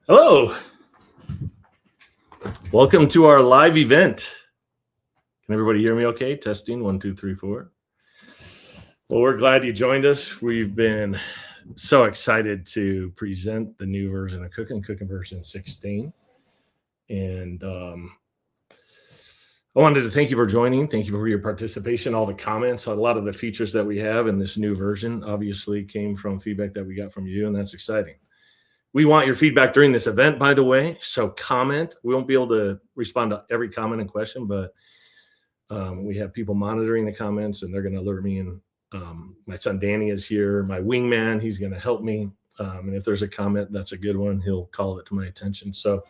Hello. Welcome to our live event. Can everybody hear me okay? Testing 1, 2, 3, 4. Well, we're glad you joined us. We've been so excited to present the new version of Cooking version 16. And I wanted to thank you for joining. Thank you for your participation, all the comments. A lot of the features that we have in this new version obviously came from feedback that we got from you, and that's exciting. We want your feedback during this event, by the way, so comment. We won't be able to respond to every comment and question, but we have people monitoring the comments, and they're going to alert me. And my son Danny is here, my wingman. He's going to help me. And if there's a comment, that's a good one. He'll call it to my attention. So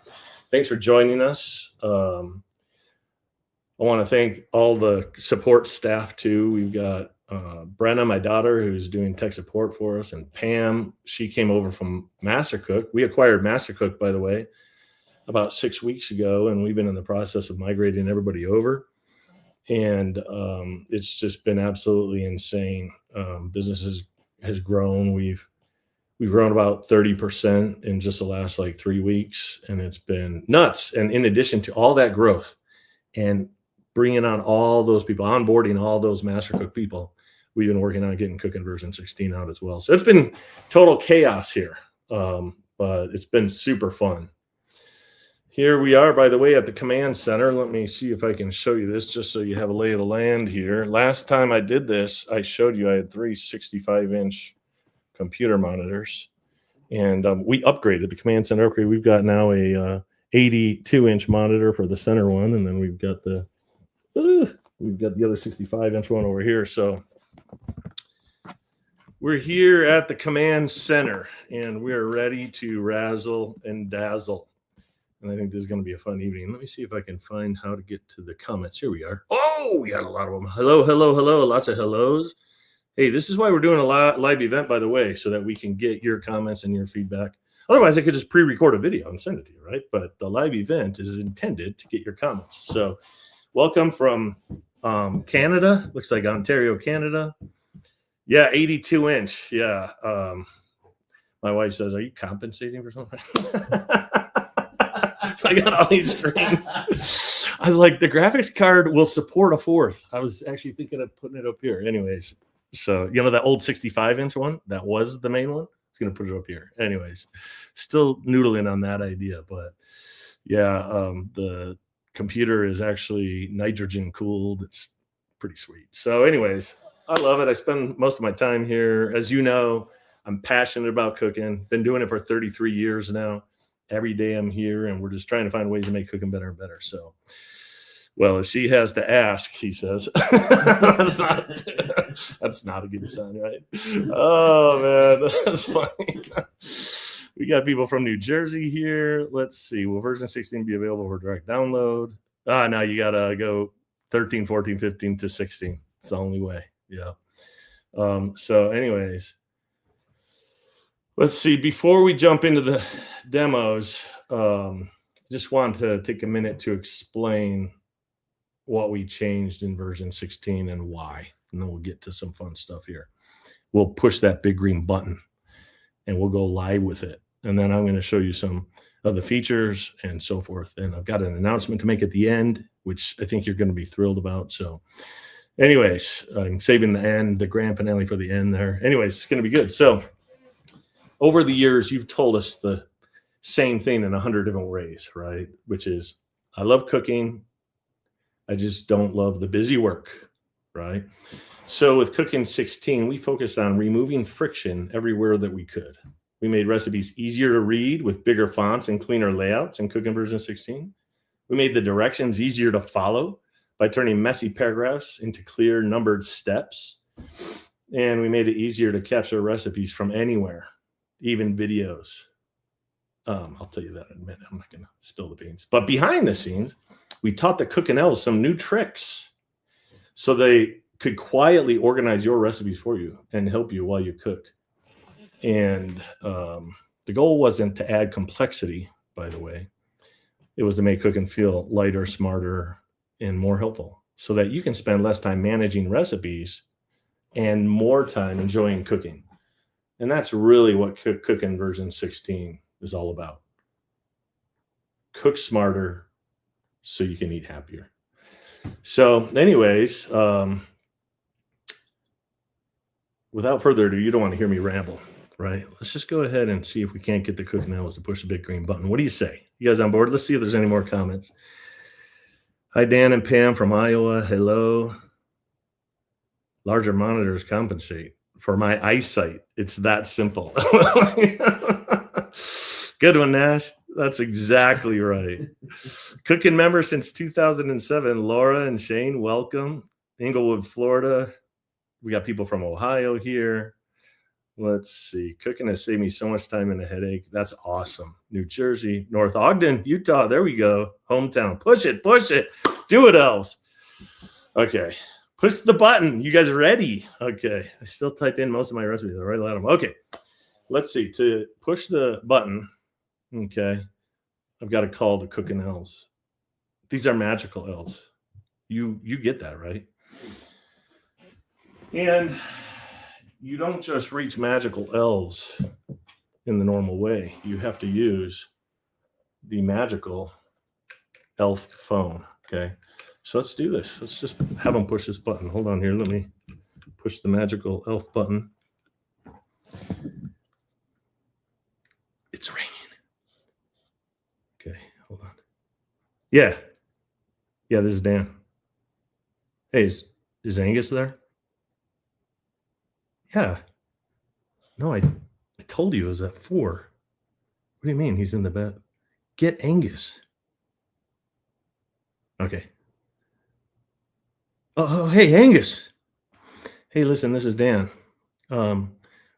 thanks for joining us. I want to thank all the support staff, too. We've got Brenna, my daughter, who's doing tech support for us, and Pam. She came over from MasterCook. We acquired MasterCook, by the way, about 6 weeks ago, and we've been in the process of migrating everybody over. And it's just been absolutely insane. Business has grown. We've grown about 30% in just the last 3 weeks, and it's been nuts. And in addition to all that growth and bringing on all those people, onboarding all those MasterCook people, we've been working on getting Cooking version 16 out as well. So it's been total chaos here, but it's been super fun. Here we are, by the way, at the command center. Let me see if I can show you this just so you have a lay of the land here. Last time I did this, I showed you I had 3 65-inch computer monitors, and we upgraded the command center upgrade. We've got now a 82-inch monitor for the center one, and then we've got the other 65-inch one over here. So we're here at the command center, and we're ready to razzle and dazzle. And I think this is going to be a fun evening. Let me see if I can find how to get to the comments. Here we are. Oh, we got a lot of them. Hello, hello, hello. Lots of hellos. Hey, this is why we're doing a live event, by the way, so that we can get your comments and your feedback. Otherwise, I could just pre-record a video and send it to you, right? But the live event is intended to get your comments. So welcome from Canada. Looks like Ontario, Canada. Yeah, 82-inch. Yeah. My wife says, are you compensating for something? I got all these screens. I was like, the graphics card will support a 4th. I was actually thinking of putting it up here. Anyways, so, that old 65-inch one, that was the main one. It's going to put it up here. Anyways, still noodling on that idea. But, yeah, the computer is actually nitrogen cooled. It's pretty sweet. So, anyways, I love it. I spend most of my time here. As you know, I'm passionate about cooking. Been doing it for 33 years now. Every day I'm here, and we're just trying to find ways to make cooking better and better. So, well, if she has to ask, he says, that's not a good sign, right? Oh, man, that's funny. We got people from New Jersey here. Let's see. Will version 16 be available for direct download? Now you got to go 13, 14, 15 to 16. It's the only way. Yeah. So anyways, let's see. Before we jump into the demos, just want to take a minute to explain what we changed in version 16 and why. And then we'll get to some fun stuff here. We'll push that big green button and we'll go live with it. And then I'm going to show you some of the features and so forth. And I've got an announcement to make at the end, which I think you're going to be thrilled about. So anyways, I'm saving the grand finale for the end there. Anyways, it's going to be good. So over the years, you've told us the same thing in 100 different ways, right? Which is, I love cooking. I just don't love the busy work, right? So with Cooking 16, we focused on removing friction everywhere that we could. We made recipes easier to read with bigger fonts and cleaner layouts in Cooking version 16. We made the directions easier to follow by turning messy paragraphs into clear numbered steps. And we made it easier to capture recipes from anywhere, even videos. I'll tell you that in a minute. I'm not going to spill the beans. But behind the scenes, we taught the Cooking elves some new tricks so they could quietly organize your recipes for you and help you while you cook. And the goal wasn't to add complexity, by the way. It was to make cooking feel lighter, smarter, and more helpful so that you can spend less time managing recipes and more time enjoying cooking. And that's really what Cooking version 16 is all about. cook smarter so you can eat happier. So, anyways, without further ado, you don't want to hear me ramble, right? Let's just go ahead and see if we can't get the cooking elves to push the big green button. What do you say? You guys on board? Let's see if there's any more comments. Hi, Dan and Pam from Iowa. Hello. Larger monitors compensate for my eyesight. It's that simple. Good one, Nash. That's exactly right. Cooking member since 2007, Laura and Shane, welcome. Inglewood, Florida. We got people from Ohio here. Let's see. Cooking has saved me so much time and a headache. That's awesome. New Jersey, North Ogden, Utah. There we go. Hometown. Push it. Push it. Do it, elves. Okay. Push the button. You guys ready? Okay. I still type in most of my recipes. I write a lot of them. Okay. Let's see. To push the button, okay, I've got to call the cooking elves. These are magical elves. You get that, right? And you don't just reach magical elves in the normal way. You have to use the magical elf phone, okay? So let's do this. Let's just have them push this button. Hold on here. Let me push the magical elf button. It's ringing. Okay, hold on. Yeah. Yeah, this is Dan. Hey, is Angus there? Yeah. No, I told you it was at 4. What do you mean he's in the bed? Get Angus. Okay. Oh, hey, Angus. Hey, listen, this is Dan. Real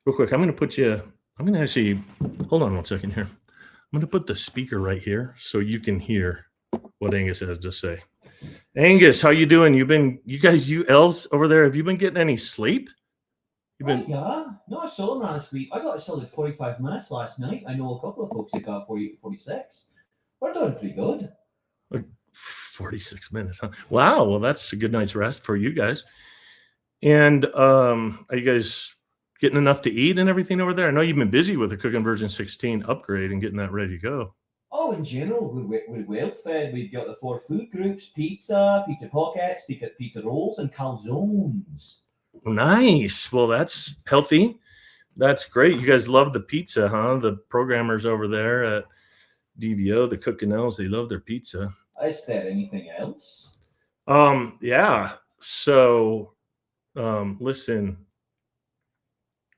quick, I'm going to actually, hold on one second here. I'm going to put the speaker right here so you can hear what Angus has to say. Angus, how you doing? You elves over there, have you been getting any sleep? Yeah. No, I still ran asleep. I got a solid 45 minutes last night. I know a couple of folks that got 46. We're doing pretty good. 46 minutes, huh? Wow. Well, that's a good night's rest for you guys. And are you guys getting enough to eat and everything over there? I know you've been busy with the Cooking Version 16 upgrade and getting that ready to go. Oh, in general, we're well fed. We've got the 4 food groups: pizza, pizza pockets, pizza rolls, and calzones. Nice. Well, that's healthy. That's great. You guys love the pizza, huh? The programmers over there at DVO, the Cooking Elves, they love their pizza. Is there anything else? Yeah. So, listen,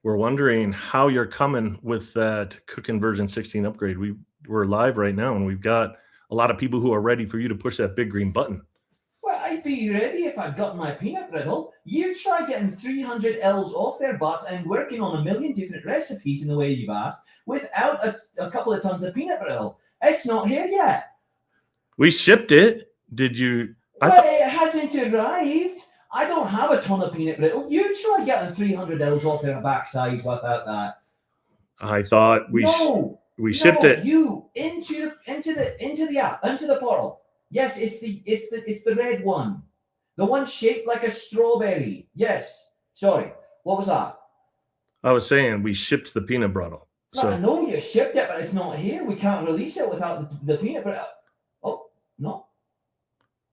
we're wondering how you're coming with that Cooking Version 16 upgrade. We're live right now, and we've got a lot of people who are ready for you to push that big green button. Well, I'd be ready if I'd got my peanut brittle. You try getting 300 elves off their butts and working on a million different recipes in the way you've asked without a couple of tons of peanut brittle. It's not here yet. We shipped it. Did you? It hasn't arrived. I don't have a ton of peanut brittle. You try getting 300 elves off their backsides without that. I thought we shipped it. You into the app, into the portal. Yes, it's the red one, the one shaped like a strawberry. Yes. Sorry, what was that? I was saying we shipped the peanut brittle. So I know you shipped it, but it's not here. We can't release it without the peanut brittle. Oh no!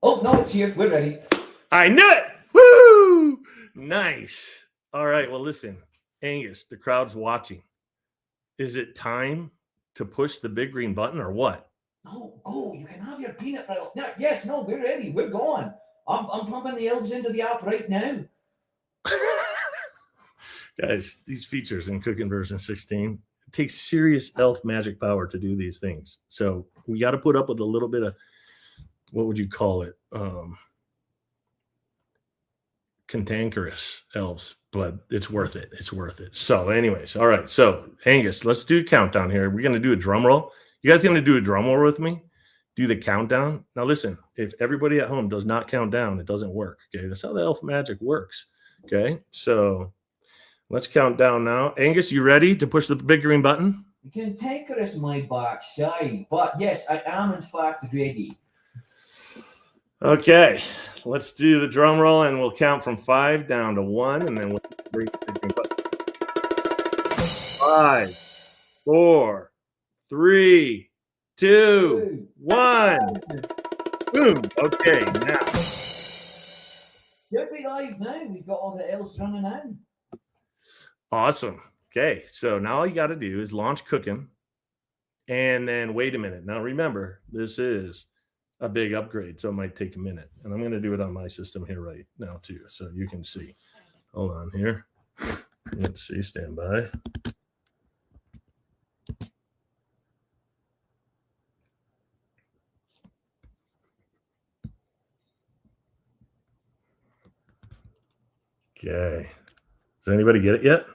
Oh no, it's here. We're ready. I knew it. Woo! Nice. All right. Well, listen, Angus, the crowd's watching. Is it time to push the big green button or what? No, go. You can have your peanut brittle. No, yes, no, we're ready. We're going. I'm pumping the elves into the app right now. Guys, these features in Cooking Version 16, it takes serious elf magic power to do these things. So we got to put up with a little bit of, what would you call it? Cantankerous elves, but it's worth it. It's worth it. So anyways, all right. So Angus, let's do a countdown here. We're going to do a drum roll. You guys going to do a drum roll with me? Do the countdown. Now listen, if everybody at home does not count down, it doesn't work. Okay. That's how the elf magic works. Okay. So let's count down now. Angus, you ready to push the big green button? Cantankerous my backside, but yes, I am in fact ready. Okay, let's do the drum roll and we'll count from 5 down to 1 and then we'll bring the big green button. 5, 4, 3, 2, 1. Boom. Okay, now. You'll be live now. We've got all the L's running out. Awesome. Okay, so now all you got to do is launch cooking, and then wait a minute. Now remember, this is a big upgrade, so it might take a minute. And I'm going to do it on my system here right now too, so you can see. Hold on here. Let's see, stand by. Okay. Does anybody get it yet?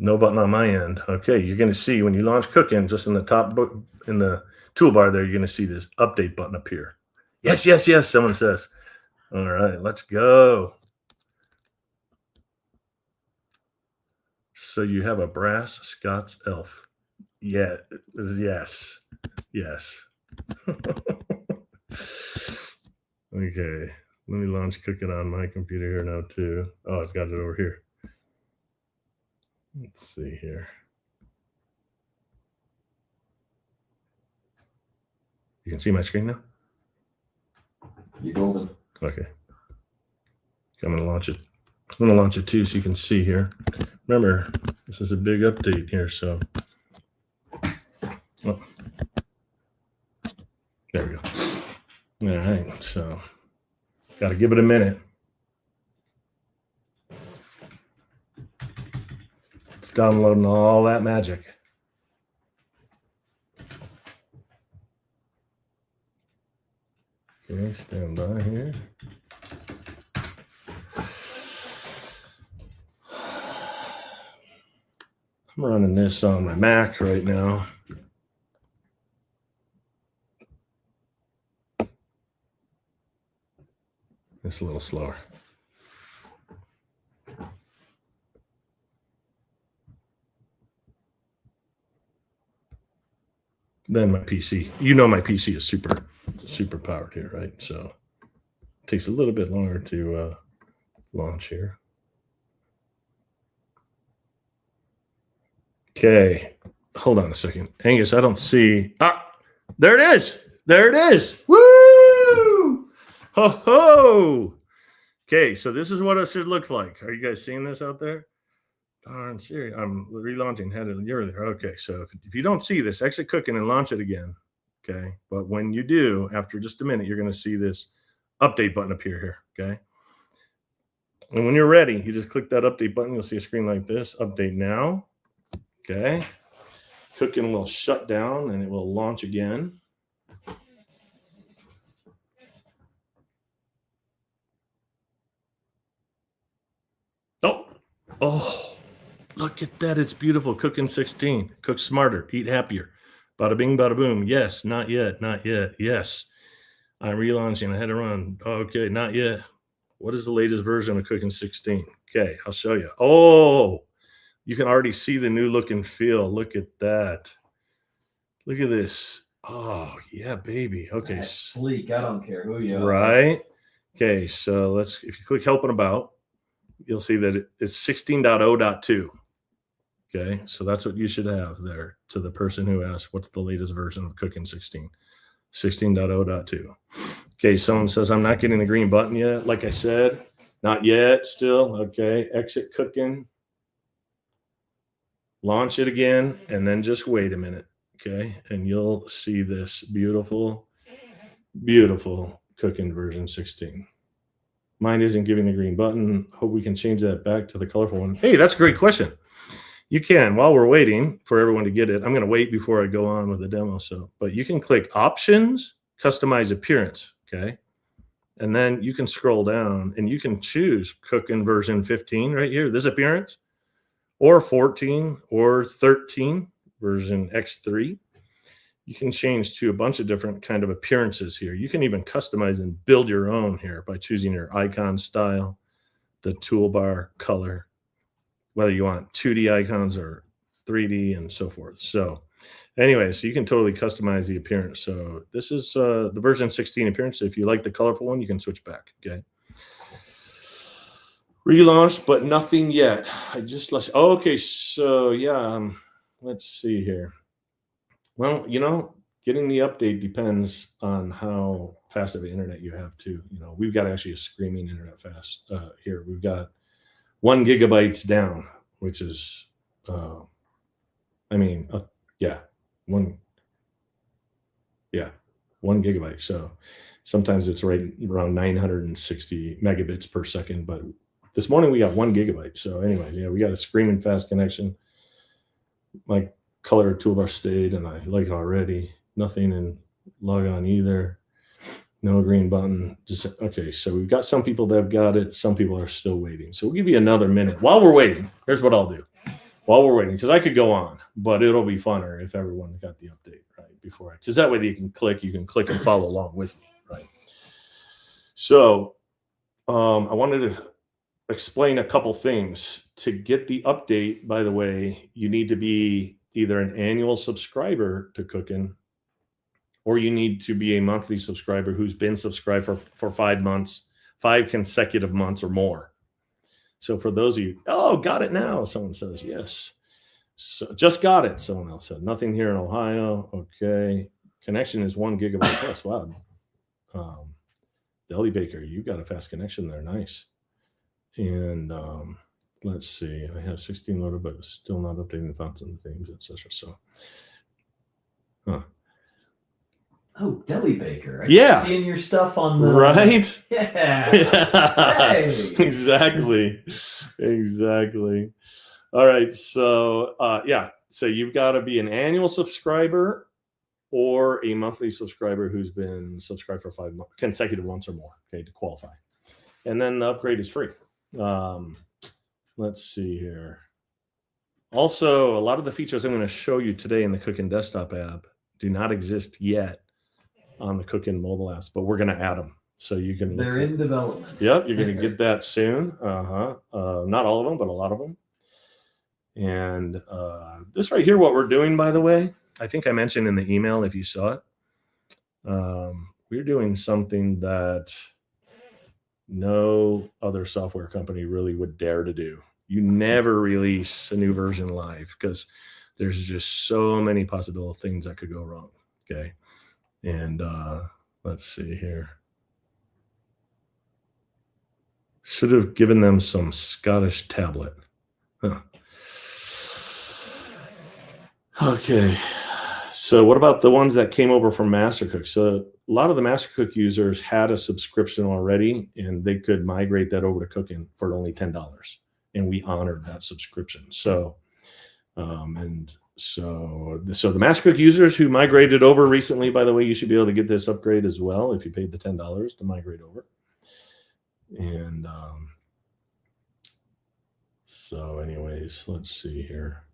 No button on my end. Okay, you're going to see when you launch cooking, just in the top in the toolbar there, you're going to see this update button appear. Yes, yes, yes, someone says. All right, let's go. So you have a brass Scots elf. Yeah, yes, yes. Okay, let me launch cooking on my computer here now too. Oh, I've got it over here. Let's see here. You can see my screen now? You're golden. Okay. I'm going to launch it. I'm going to launch it too so you can see here. Remember, this is a big update here, so. Oh. There we go. All right, so got to give it a minute. It's downloading all that magic. Okay, stand by here. I'm running this on my Mac right now. It's a little slower. Then my PC. You know my PC is super powered here, right? So it takes a little bit longer to launch here. Okay, hold on a second. Angus, I don't see. Ah, there it is. There it is. Woo! Ho ho! Okay, so this is what it should look like. Are you guys seeing this out there? Darn serious. I'm relaunching. You're there. Okay, so if you don't see this, exit cooking and launch it again. Okay, but when you do, after just a minute, you're going to see this update button appear here. Okay, and when you're ready, you just click that update button. You'll see a screen like this. Update now. Okay, cooking will shut down and it will launch again. Oh, look at that. It's beautiful. Cooking 16. Cook smarter. Eat happier. Bada bing, bada boom. Yes, not yet. Not yet. Yes. I'm relaunching. I had to run. Okay, not yet. What is the latest version of Cooking 16? Okay, I'll show you. Oh, you can already see the new look and feel. Look at that. Look at this. Oh, yeah, baby. Okay. That's sleek. I don't care who you are. Right. Okay, so if you click Help and About, you'll see that it's 16.0.2. Okay, so that's what you should have there to the person who asked, what's the latest version of Cooking 16? 16.0.2. Okay, someone says, I'm not getting the green button yet. Like I said, not yet still. Okay, exit cooking. Launch it again, and then just wait a minute. Okay, and you'll see this beautiful, beautiful Cooking version 16. Mine isn't giving the green button. Hope we can change that back to the colorful one. Hey, that's a great question. You can, while we're waiting for everyone to get it, I'm going to wait before I go on with the demo. But you can click Options, Customize Appearance, okay? And then you can scroll down and you can choose Cooking version 15 right here, this appearance, or 14 or 13, version X3. You can change to a bunch of different kind of appearances here. You can even customize and build your own here by choosing your icon style, the toolbar color, whether you want 2D icons or 3D and so forth. So anyway, so you can totally customize the appearance. So this is the version 16 appearance. If you like the colorful one, you can switch back, okay? Relaunched, but nothing yet. I just okay, so yeah, let's see here. Well, getting the update depends on how fast of the internet you have too. We've got actually a screaming internet fast here. We've got 1 gigabytes down, which is, yeah, one, yeah, 1 gigabyte. So sometimes it's right around 960 megabits per second. But this morning we got 1 gigabyte. So anyway, we got a screaming fast connection. My color toolbar stayed, and I like it already. Nothing in log on either. No green button. Just okay. So we've got some people that have got it. Some people are still waiting. So we'll give you another minute. While we're waiting, here's what I'll do. While we're waiting, because I could go on, but it'll be funner if everyone got the update right before. Because that way you can click and follow along with me, right? So I wanted to explain a couple things. To get the update, by the way, you need to be either an annual subscriber to Cookin', or you need to be a monthly subscriber who's been subscribed for 5 months, 5 consecutive months or more. So for those of you, got it now, someone says yes. So just got it, someone else said. Nothing here in Ohio. Okay. Connection is 1 gigabyte plus. Wow. Deli Baker, you got a fast connection there. Nice. And let's see. I have 16 loaded, but still not updating the fonts and the themes, etc. So, Oh, Deli Baker. I Yeah. keep seeing your stuff on the Right? Yeah. Hey. Exactly. All right. So So you've got to be an annual subscriber or a monthly subscriber who's been subscribed for 5 consecutive months or more, okay, to qualify. And then the upgrade is free. Let's see here. Also, a lot of the features I'm going to show you today in the Cookin' desktop app do not exist yet on the Cookin' mobile apps, but we're going to add them. So you can They're in development. Yep, you're going to get that soon. Not all of them, but a lot of them. And this right here, what we're doing, by the way, I think I mentioned in the email, if you saw it, we're doing something that no other software company really would dare to do. You never release a new version live because there's just so many possible things that could go wrong. Okay. And let's see here. Should have given them some Scottish tablet. Huh. Okay. So what about the ones that came over from Mastercook? So a lot of the Mastercook users had a subscription already, and they could migrate that over to Cookin' for only $10. And we honored that subscription. So, so the Mastercook users who migrated over recently, by the way, you should be able to get this upgrade as well if you paid the $10 to migrate over. And so anyways, let's see here.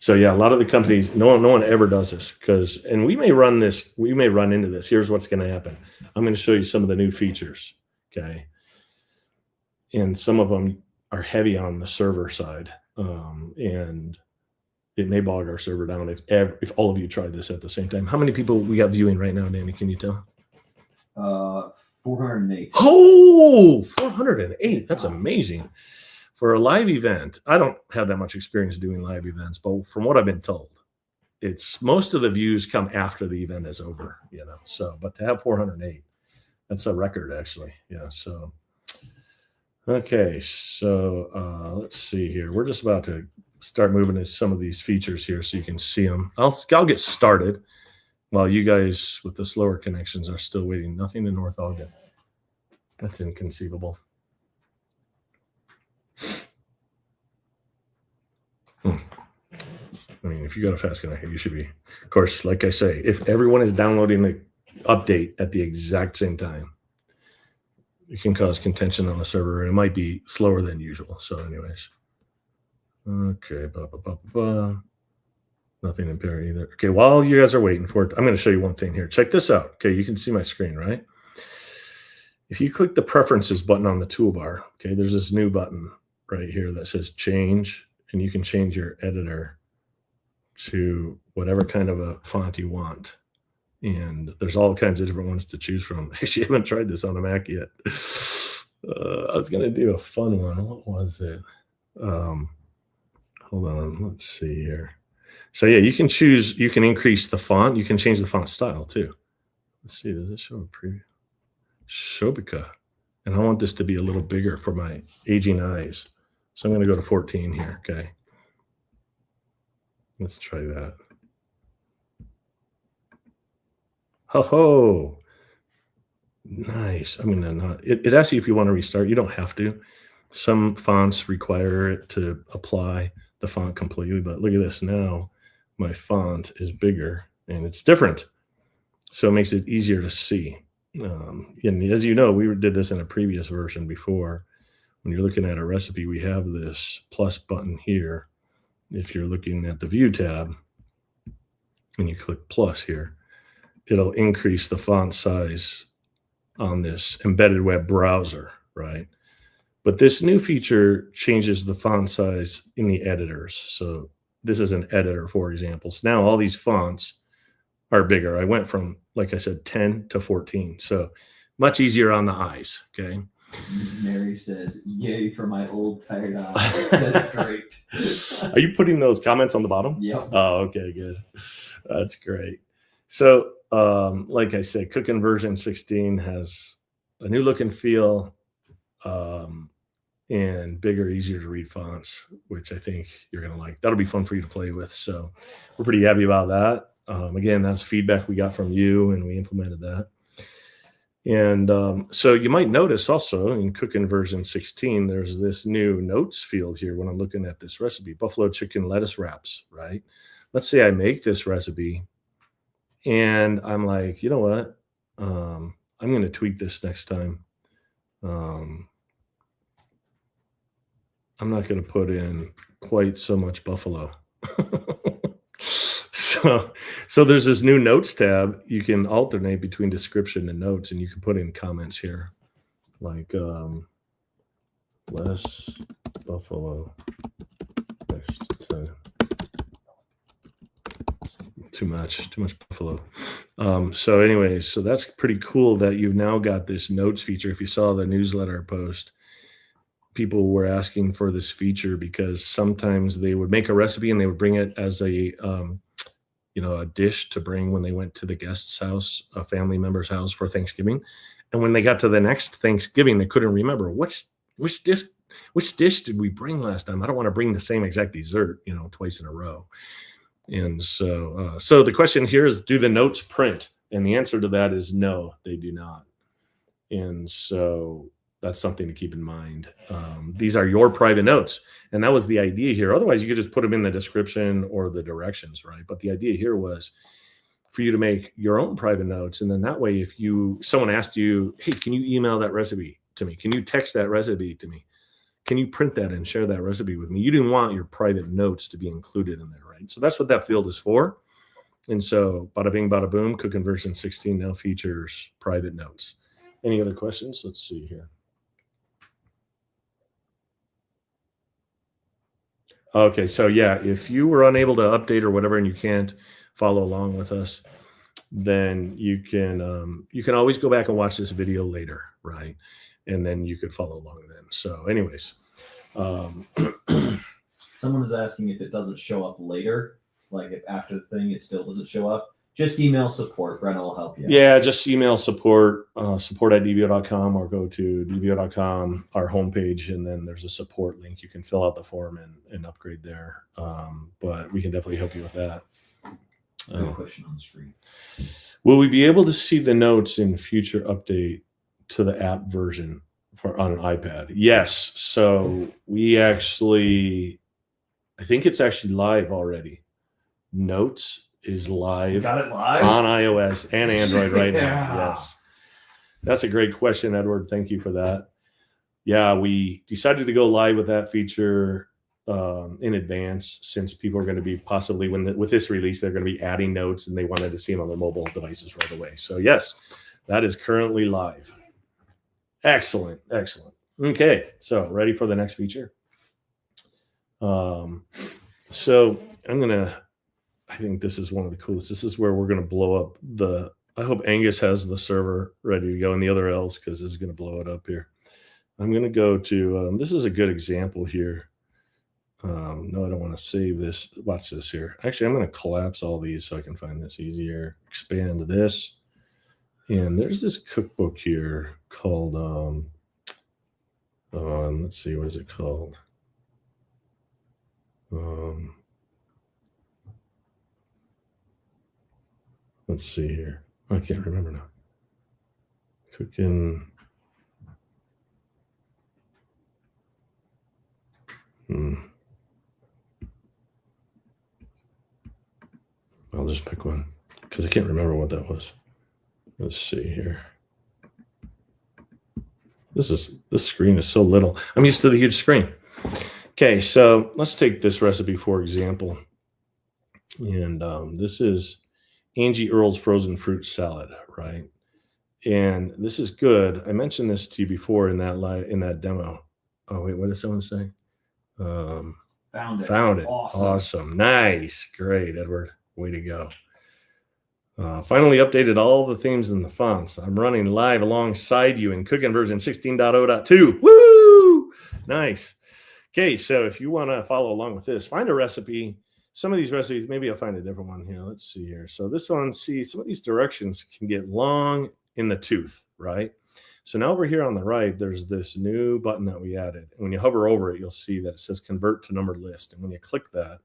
So yeah, a lot of the companies, no one ever does this and we may run into this. Here's what's going to happen. I'm going to show you some of the new features. Okay. And some of them are heavy on the server side. And it may bog our server down if all of you try this at the same time. How many people we got viewing right now, Danny? Can you tell? 408. Oh, 408. That's amazing. For a live event, I don't have that much experience doing live events, but from what I've been told, it's most of the views come after the event is over, So, but to have 408, that's a record actually. Yeah. So, okay. So let's see here. We're just about to start moving to some of these features here so you can see them. I'll get started while you guys with the slower connections are still waiting. Nothing in North Ogden. That's inconceivable. I mean, if you got a fast connection, you should be. Of course, like I say, if everyone is downloading the update at the exact same time, it can cause contention on the server, and it might be slower than usual. So, anyways, okay, nothing impaired either. Okay, while you guys are waiting for it, I'm going to show you one thing here. Check this out. Okay, you can see my screen, right? If you click the preferences button on the toolbar, okay, there's this new button right here that says change, and you can change your editor to whatever kind of a font you want. And there's all kinds of different ones to choose from. Actually, I haven't tried this on a Mac yet. I was going to do a fun one. What was it? Hold on. Let's see here. So yeah, you can choose, you can increase the font, you can change the font style too. Let's see, does it show a preview? Shobica. And I want this to be a little bigger for my aging eyes. So I'm going to go to 14 here. Okay. Let's try that. Ho ho. Nice. I mean, it asks you if you want to restart. You don't have to. Some fonts require it to apply the font completely, but look at this. Now my font is bigger and it's different. So it makes it easier to see. And as you know, we did this in a previous version before. When you're looking at a recipe, we have this plus button here. If you're looking at the view tab and you click plus here, it'll increase the font size on this embedded web browser, right? But this new feature changes the font size in the editors. So this is an editor, for example. So now all these fonts are bigger. I went from, like I said, 10 to 14. So much easier on the eyes, okay? Mary says, yay for my old tired eyes. That's great. Are you putting those comments on the bottom? Yep. Oh, okay, good. That's great. So, like I said, Cooking version 16 has a new look and feel, and bigger, easier to read fonts, which I think you're going to like. That'll be fun for you to play with. So we're pretty happy about that. Again, that's feedback we got from you, and we implemented that. And so you might notice also in Cooking version 16, there's this new notes field here when I'm looking at this recipe, buffalo chicken lettuce wraps, right? Let's say I make this recipe and I'm like, you know what? I'm going to tweak this next time. I'm not going to put in quite so much buffalo. So there's this new notes tab. You can alternate between description and notes, and you can put in comments here, like less buffalo next time. Too much buffalo. So anyways, so that's pretty cool that you've now got this notes feature. If you saw the newsletter post, people were asking for this feature because sometimes they would make a recipe and they would bring it as a a dish to bring when they went to the guest's house, a family member's house for Thanksgiving. And when they got to the next Thanksgiving, they couldn't remember which dish did we bring last time? I don't want to bring the same exact dessert, twice in a row. And so the question here is, do the notes print? And the answer to that is no, they do not. And so that's something to keep in mind. These are your private notes. And that was the idea here. Otherwise, you could just put them in the description or the directions, right? But the idea here was for you to make your own private notes. And then that way, if someone asked you, hey, can you email that recipe to me? Can you text that recipe to me? Can you print that and share that recipe with me? You didn't want your private notes to be included in there, right? So that's what that field is for. And so bada bing, bada boom, Cooking version 16 now features private notes. Any other questions? Let's see here. Okay, so yeah, if you were unable to update or whatever and you can't follow along with us, then you can always go back and watch this video later, right? And then you could follow along then. So anyways. Someone is asking if it doesn't show up later, like if after the thing it still doesn't show up. Just email support. Brenna will help you. Yeah, just email support at dvo.com, or go to dvo.com, our homepage, and then there's a support link. You can fill out the form and upgrade there. But we can definitely help you with that. Good question on the screen. Will we be able to see the notes in future update to the app version on an iPad? Yes. So we actually, I think it's actually live already. Notes is live, got it live on iOS and Android right now. Yes. That's a great question, Edward. Thank you for that. Yeah, we decided to go live with that feature in advance, since people are going to be possibly, with this release, they're going to be adding notes and they wanted to see them on their mobile devices right away. So yes, that is currently live. Excellent. Okay, so ready for the next feature? So I think this is one of the coolest. This is where we're going to blow up I hope Angus has the server ready to go and the other elves, because this is going to blow it up here. I'm going to go to, this is a good example here. No, I don't want to save this. Watch this here. Actually, I'm going to collapse all these so I can find this easier. Expand this. And there's this cookbook here called, let's see, what is it called? Let's see here. I can't remember now. Cooking. I'll just pick one because I can't remember what that was. Let's see here. This screen is so little. I'm used to the huge screen. Okay, so let's take this recipe for example. And this is Angie Earl's frozen fruit salad, right? And this is good. I mentioned this to you before in that demo. Oh wait, what did someone say? Found it. Found it. Awesome. Nice. Great, Edward. Way to go. Finally updated all the themes and the fonts. I'm running live alongside you in Cooking version 16.0.2. Woo! Nice. Okay, so if you want to follow along with this, find a recipe. Some of these recipes, maybe I'll find a different one here. Let's see here. So this one, see, some of these directions can get long in the tooth, right? So now over here on the right, there's this new button that we added. And when you hover over it, you'll see that it says convert to numbered list. And when you click that,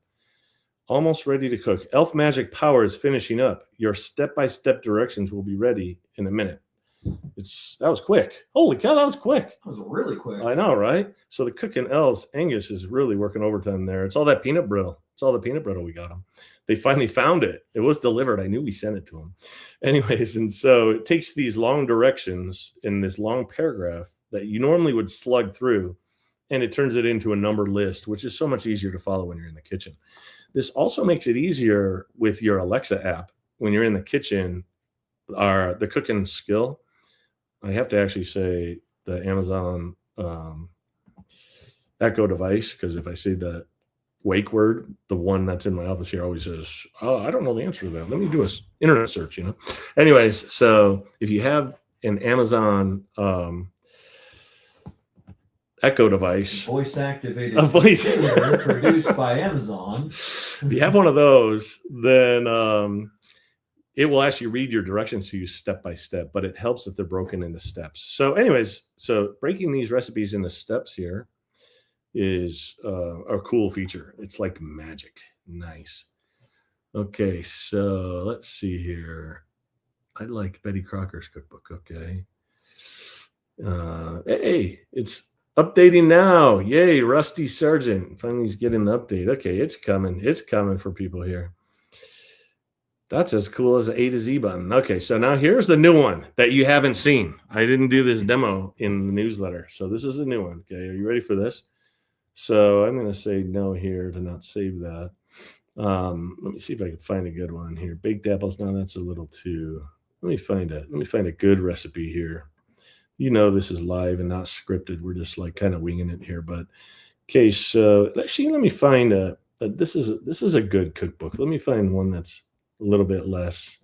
almost ready to cook. Elf Magic Power is finishing up. Your step-by-step directions will be ready in a minute. That was quick. Holy cow, that was quick. That was really quick. I know, right? So the cooking elves, Angus is really working overtime there. It's all that peanut brittle. It's all the peanut brittle we got them. They finally found it. It was delivered. I knew we sent it to them. Anyways, and so it takes these long directions in this long paragraph that you normally would slug through, and it turns it into a numbered list, which is so much easier to follow when you're in the kitchen. This also makes it easier with your Alexa app when you're in the kitchen. The cooking skill, I have to actually say the Amazon Echo device, because if I say the wake word, the one that's in my office here always says, oh, I don't know the answer to that. Let me do an internet search, Anyways, so if you have an Amazon Echo device, voice activated computer produced by Amazon. If you have one of those, then it will actually read your directions to you step by step, but it helps if they're broken into steps. So anyways, so breaking these recipes into steps here is a cool feature. It's like magic. Nice. Okay, so let's see here. I like Betty Crocker's cookbook. Okay. Hey, it's updating now. Yay, Rusty Sargent. Finally, he's getting the update. Okay, it's coming. It's coming for people here. That's as cool as the A to Z button. Okay, so now here's the new one that you haven't seen. I didn't do this demo in the newsletter. So this is the new one. Okay, are you ready for this? So I'm going to say no here to not save that. Let me see if I can find a good one here. Baked apples. Now that's a little too. Let me find a good recipe here. This is live and not scripted. We're just like kind of winging it here. But okay, so actually, let me find this is a good cookbook. Let me find one that's a little bit less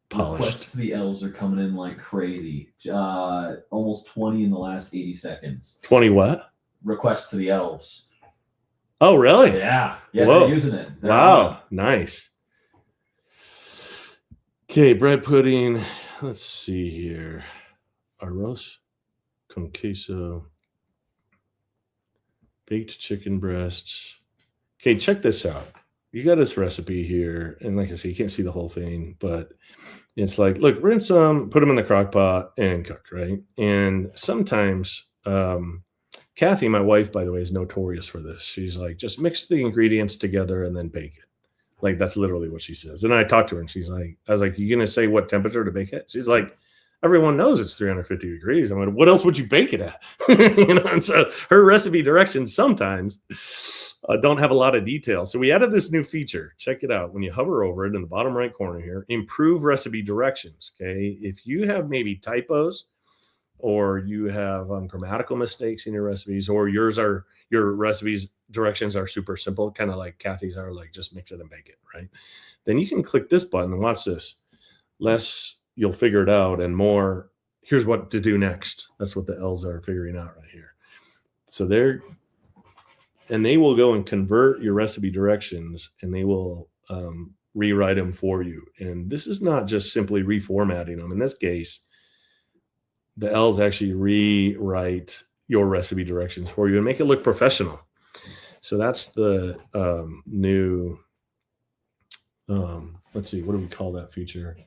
polished. Requests to the elves are coming in like crazy. Almost 20 in the last 80 seconds. 20 what? Requests to the elves. Oh, really? Yeah. Whoa. They're using it. Wow, nice. Okay, bread pudding. Let's see here. Arroz con queso. Baked chicken breasts. Okay, check this out. You got this recipe here, and like I said, you can't see the whole thing, but it's like, look, rinse them, put them in the crock pot, and cook, right? And sometimes, Kathy, my wife, by the way, is notorious for this. She's like, just mix the ingredients together and then bake it. Like, that's literally what she says. And I talked to her, and she's like, I was like, you going to say what temperature to bake it? She's like, everyone knows it's 350 degrees. I'm like, what else would you bake it at? And so her recipe directions sometimes don't have a lot of detail. So we added this new feature. Check it out. When you hover over it in the bottom right corner here, improve recipe directions. Okay. If you have maybe typos or you have grammatical mistakes in your recipes, or your recipes directions are super simple, kind of like Kathy's are, like just mix it and bake it, right? Then you can click this button and watch this. Less you'll figure it out, and more, here's what to do next. That's what the L's are figuring out right here. So and they will go and convert your recipe directions, and they will rewrite them for you. And this is not just simply reformatting them. In this case, the L's actually rewrite your recipe directions for you and make it look professional. So that's the new, let's see, what do we call that feature?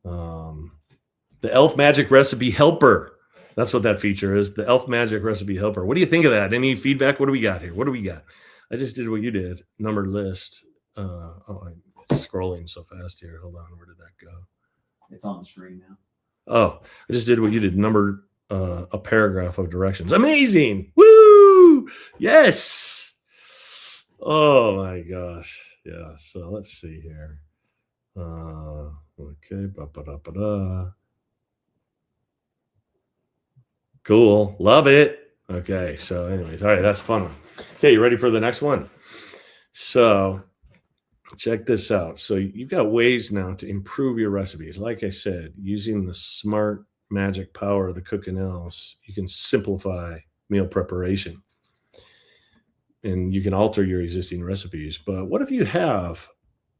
The Elf Magic Recipe Helper. That's what that feature is, the Elf Magic Recipe Helper. What do you think of that? Any feedback? What do we got here? What do we got? I just did what you did, numbered list. It's scrolling so fast here. Hold on, where did that go? It's on the screen now. Oh, I just did what you did, numbered a paragraph of directions. Amazing. Woo! Yes. Oh my gosh. Yeah. So let's see here. Okay. Ba-ba-da-ba-da. Cool. Love it. Okay. So anyways, all right. That's a fun one. Okay. You ready for the next one? So check this out. So you've got ways now to improve your recipes. Like I said, using the smart magic power of the cooking elves, you can simplify meal preparation and you can alter your existing recipes. But what if you have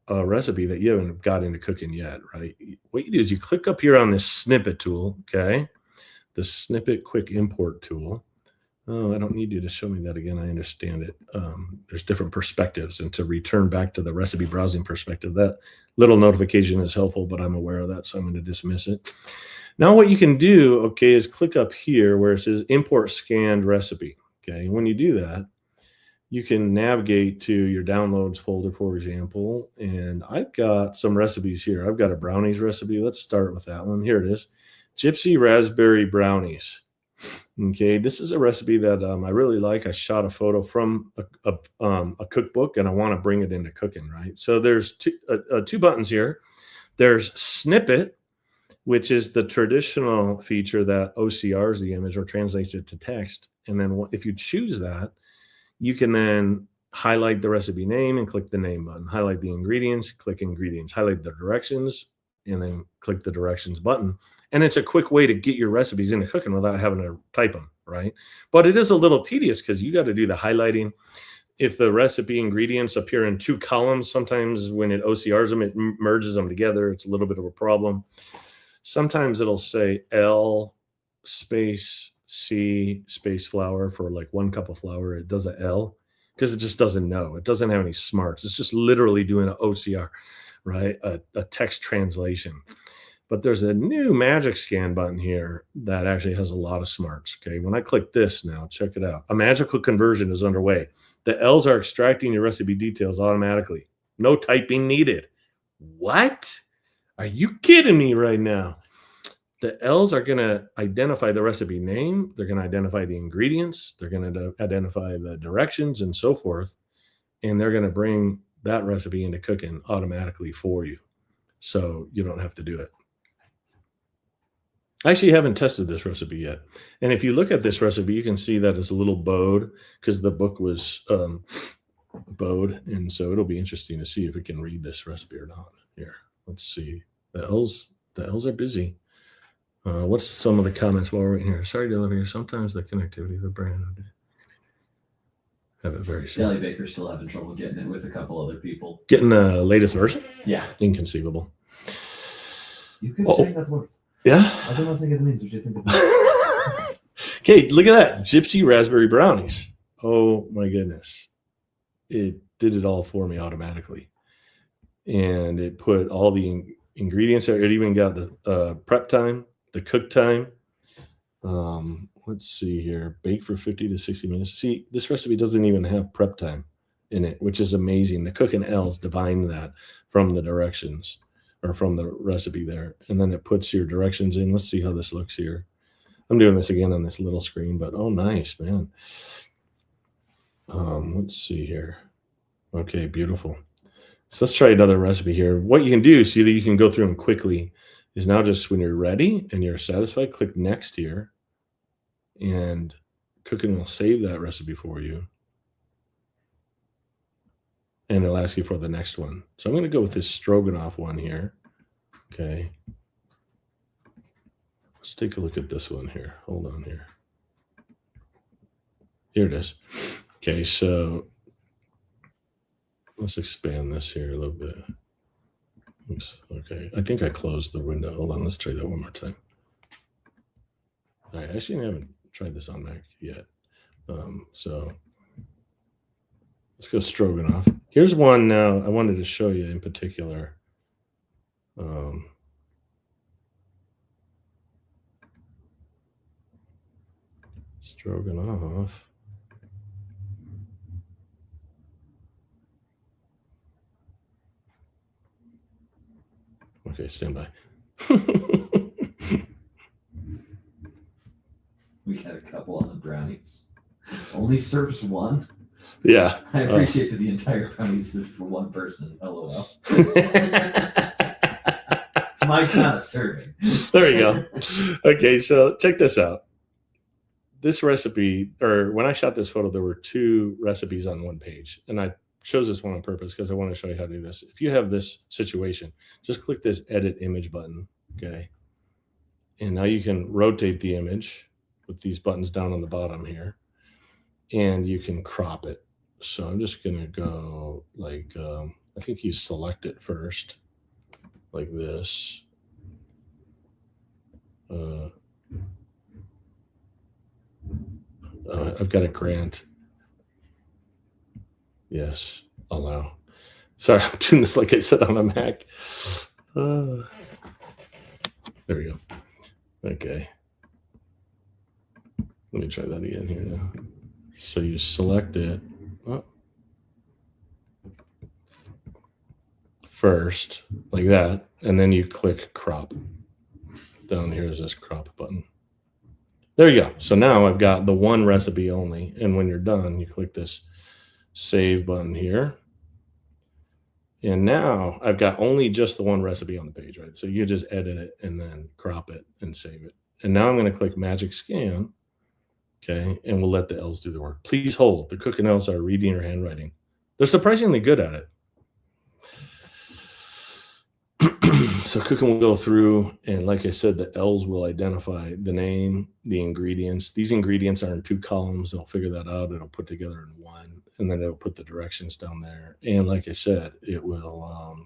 a recipe that you haven't got into cooking yet, right? What you do is you click up here on this snippet tool, okay? The snippet quick import tool. Oh, I don't need you to show me that again. I understand it. There's different perspectives, and to return back to the recipe browsing perspective, that little notification is helpful, but I'm aware of that, so I'm going to dismiss it. Now what you can do, okay, is click up here where it says import scanned recipe. Okay, when you do that, you can navigate to your downloads folder, for example, and I've got some recipes here. I've got a brownies recipe. Let's start with that one. Here it is, Gypsy Raspberry Brownies. Okay, this is a recipe that I really like. I shot a photo from a cookbook, and I want to bring it into cooking, right? So there's two buttons here. There's snippet, which is the traditional feature that OCRs the image or translates it to text. And then if you choose that, you can then highlight the recipe name and click the name button, highlight the ingredients, click ingredients, highlight the directions, and then click the directions button. And it's a quick way to get your recipes into cooking without having to type them, right? But it is a little tedious because you got to do the highlighting. If the recipe ingredients appear in two columns, sometimes when it OCRs them, it merges them together. It's a little bit of a problem. Sometimes it'll say L space C space flour for like 1 cup of flour. It does a L because it just doesn't know. It doesn't have any smarts. It's just literally doing an OCR, right? A text translation. But there's a new magic scan button here that actually has a lot of smarts. Okay, when I click this now, check it out. A magical conversion is underway. The L's are extracting your recipe details automatically. No typing needed. What? Are you kidding me right now? The L's are going to identify the recipe name. They're going to identify the ingredients. They're going to identify the directions and so forth. And they're going to bring that recipe into cooking automatically for you. So you don't have to do it. I actually haven't tested this recipe yet. And if you look at this recipe, you can see that it's a little bowed because the book was bowed. And so it'll be interesting to see if we can read this recipe or not. Here, let's see. The L's are busy. What's some of the comments while we're in here? Sorry to live here. Sometimes the connectivity of the brand have it very soon. Jelly Baker's still having trouble getting it with a couple other people. Getting the latest version? Yeah. Inconceivable. You could say that word. Yeah. I don't know think it means what you think it Okay, look at that. Gypsy Raspberry Brownies. Oh my goodness. It did it all for me automatically. And it put all the ingredients there. It even got the prep time, the cook time. Let's see here. Bake for 50 to 60 minutes. See, this recipe doesn't even have prep time in it, which is amazing. The cooking L's divine that from the directions or from the recipe there. And then it puts your directions in. Let's see how this looks here. I'm doing this again on this little screen, but oh, nice, man. Let's see here. Okay, beautiful. So let's try another recipe here. What you can do so that you can go through them quickly is now just when you're ready and you're satisfied, click next here and cooking will save that recipe for you. And it'll ask you for the next one. So I'm going to go with this stroganoff one here. Okay. Let's take a look at this one here. Hold on here. Here it is. Okay, so let's expand this here a little bit. Oops. Okay, I think I closed the window. Hold on, let's try that one more time. I actually haven't tried this on Mac yet. So let's go stroganoff. Here's one now I wanted to show you in particular. Stroganoff. Okay, stand by. We got a couple on the brownies. Only serves one. Yeah. I appreciate that the entire brownie is for one person. LOL. It's my kind of serving. There you go. Okay, so check this out. This recipe, or when I shot this photo, there were 2 recipes on one page. And I chose this one on purpose because I want to show you how to do this. If you have this situation, just click this edit image button. Okay. And now you can rotate the image with these buttons down on the bottom here. And you can crop it. So I'm just going to go like, I think you select it first, like this. I've got a grant. Yes, allow. Sorry, I'm doing this like I said on a Mac. There we go. Okay. Let me try that again here now. So you select it first, like that, and then you click crop. Down here is this crop button. There you go. So now I've got the one recipe only. And when you're done, you click this save button here. And now I've got only just the one recipe on the page, right? So you just edit it and then crop it and save it. And now I'm going to click magic scan. Okay. And we'll let the L's do the work. Please hold. The cook and L's are reading your handwriting. They're surprisingly good at it. So cooking will go through, and like I said, the L's will identify the name, the ingredients. These ingredients are in 2 columns. It'll figure that out. It'll put together in one, and then it'll put the directions down there. And like I said, it will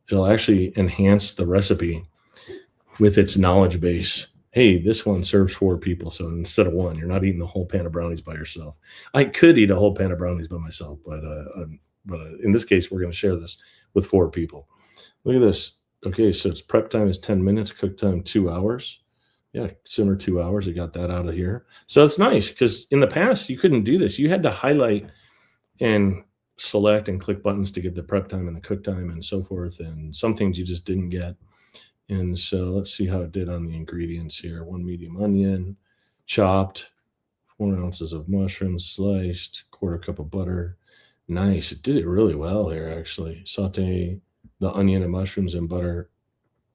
it'll actually enhance the recipe with its knowledge base. Hey, this one serves 4 people, so instead of 1, you're not eating the whole pan of brownies by yourself. I could eat a whole pan of brownies by myself, but in this case, we're going to share this with 4 people. Look at this. Okay, so its prep time is 10 minutes, cook time 2 hours. Yeah, simmer 2 hours. I got that out of here. So it's nice because in the past, you couldn't do this. You had to highlight and select and click buttons to get the prep time and the cook time and so forth. And some things you just didn't get. And so let's see how it did on the ingredients here. 1 medium onion, chopped, 4 ounces of mushrooms, sliced, 1/4 cup of butter. Nice. It did it really well here, actually. Saute the onion and mushrooms and butter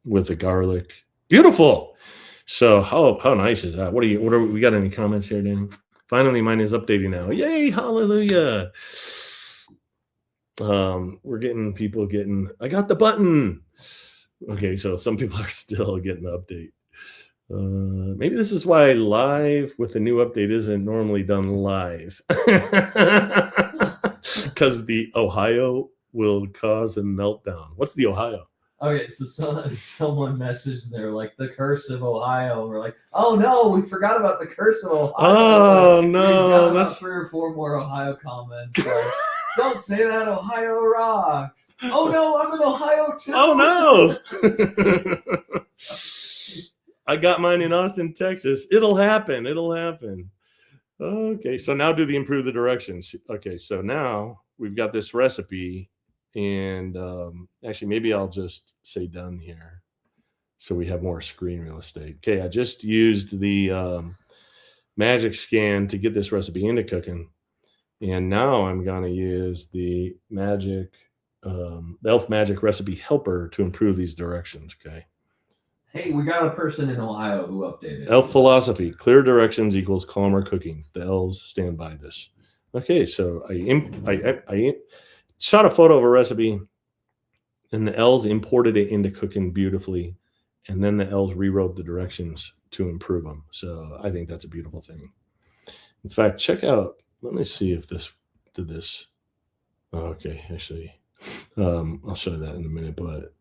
with the garlic. Beautiful. So how nice is that? What are we got any comments here, Danny? Finally, mine is updating now. Yay, hallelujah. We're getting people I got the button. Okay, so some people are still getting the update. Maybe this is why live with the new update isn't normally done live. Because the Ohio will cause a meltdown. What's the Ohio? Okay, so someone messaged and they're like, the curse of Ohio. We're like, oh no, we forgot about the curse of Ohio. Oh no, that's 3 or 4 more Ohio comments. Like, don't say that, Ohio rocks. Oh no, I'm in Ohio too. Oh no. I got mine in Austin, Texas. It'll happen. Okay, so now do the improve the directions. Okay, so now we've got this recipe. And actually, maybe I'll just say done here so we have more screen real estate. Okay, I just used the magic scan to get this recipe into cooking. And now I'm going to use the magic, the Elf Magic Recipe Helper to improve these directions, okay? Hey, we got a person in Ohio who updated. Elf Philosophy, clear directions equals calmer cooking. The L's stand by this. Okay, so I shot a photo of a recipe, and the L's imported it into cooking beautifully, and then the L's rewrote the directions to improve them. So I think that's a beautiful thing. In fact, check out Let me see if this did this. Oh, okay, actually, I'll show you that in a minute, but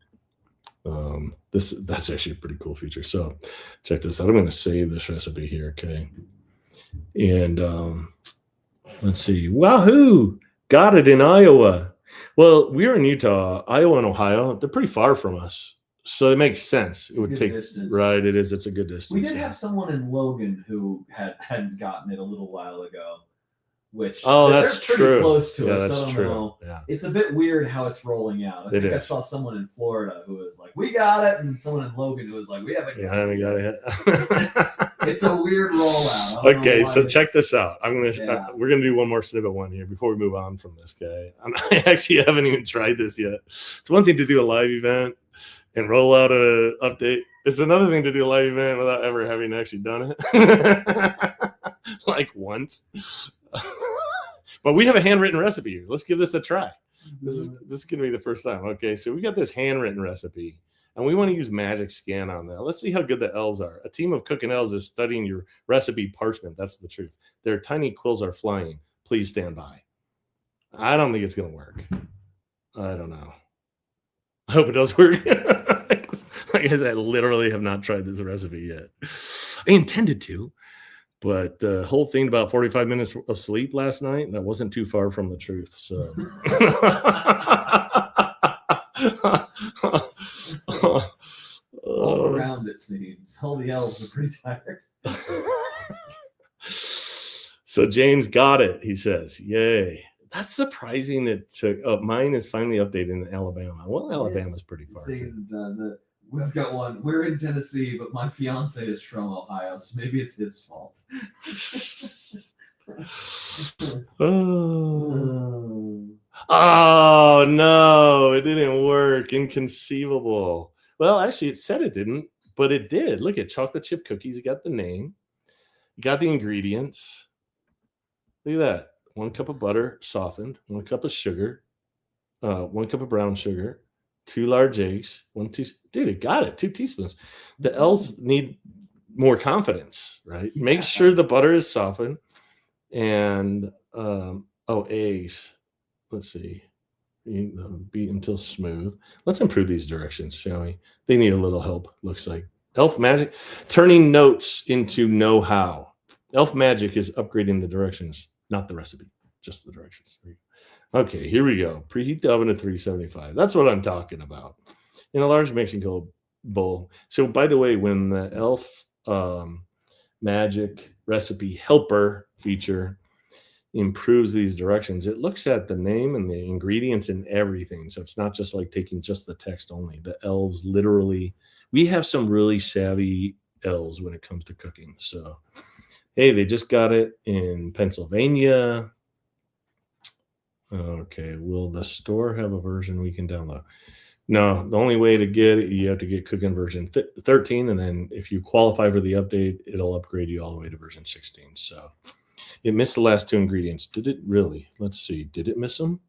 that's actually a pretty cool feature. So check this out. I'm going to save this recipe here, okay? And let's see. Wahoo! Got it in Iowa. Well, we're in Utah, Iowa, and Ohio. They're pretty far from us, so it makes sense. It would Good take distance. right. It is. It's a good distance. We did have someone in Logan who hadn't gotten it a little while ago, which that's they're pretty true. close to Yeah, us. that's I don't true. know. Yeah. It's a bit weird how it's rolling out. I think I saw someone in Florida who was like, "We got it," and someone in Logan who was like, "We haven't got it." It's a weird rollout. Okay, so check this out. We're gonna do one more snippet one here before we move on from this guy. I actually haven't even tried this yet. It's one thing to do a live event and roll out an update. It's another thing to do a live event without ever having actually done it, like once. But we have a handwritten recipe here. Let's give this a try. This is gonna be the first time. Okay, so we got this handwritten recipe, and we want to use magic scan on that. Let's see how good the L's are. A team of cooking L's is studying your recipe parchment. That's the truth. Their tiny quills are flying. Please stand by. I don't think it's gonna work. I don't know. I hope it does work. Like I said, I literally have not tried this recipe yet. I intended to, but the whole thing about 45 minutes of sleep last night, that wasn't too far from the truth. So all around it seems. All the elves are pretty tired. So James got it, he says. Yay. That's surprising that took mine is finally updated in Alabama. Well, Alabama's pretty far too. We've got one. We're in Tennessee, but my fiance is from Ohio, so maybe it's his fault. Oh no, it didn't work. Inconceivable. Well, actually, it said it didn't, but it did. Look at chocolate chip cookies. You got the name. You got the ingredients. Look at that. 1 cup of butter, softened. 1 cup of sugar. 1 cup of brown sugar. 2 large eggs. 1 teaspoon. Dude, it got it. 2 teaspoons. The L's need more confidence, right? Yeah. Make sure the butter is softened. And eggs. Let's see. Beat until smooth. Let's improve these directions, shall we? They need a little help, looks like. Elf Magic, turning notes into know-how. Elf Magic is upgrading the directions, not the recipe, just the directions. Okay, here we go. Preheat the oven to 375. That's what I'm talking about. In a large mixing bowl. So, by the way, when the Elf Magic recipe helper feature improves these directions, it looks at the name and the ingredients and everything. So it's not just like taking just the text only. The elves literally, we have some really savvy elves when it comes to cooking. So, hey, they just got it in Pennsylvania. Okay, will the store have a version we can download? No, the only way to get it, you have to get cooking version 13. And then if you qualify for the update, it'll upgrade you all the way to version 16. So it missed the last 2 ingredients. Did it really? Let's see. Did it miss them?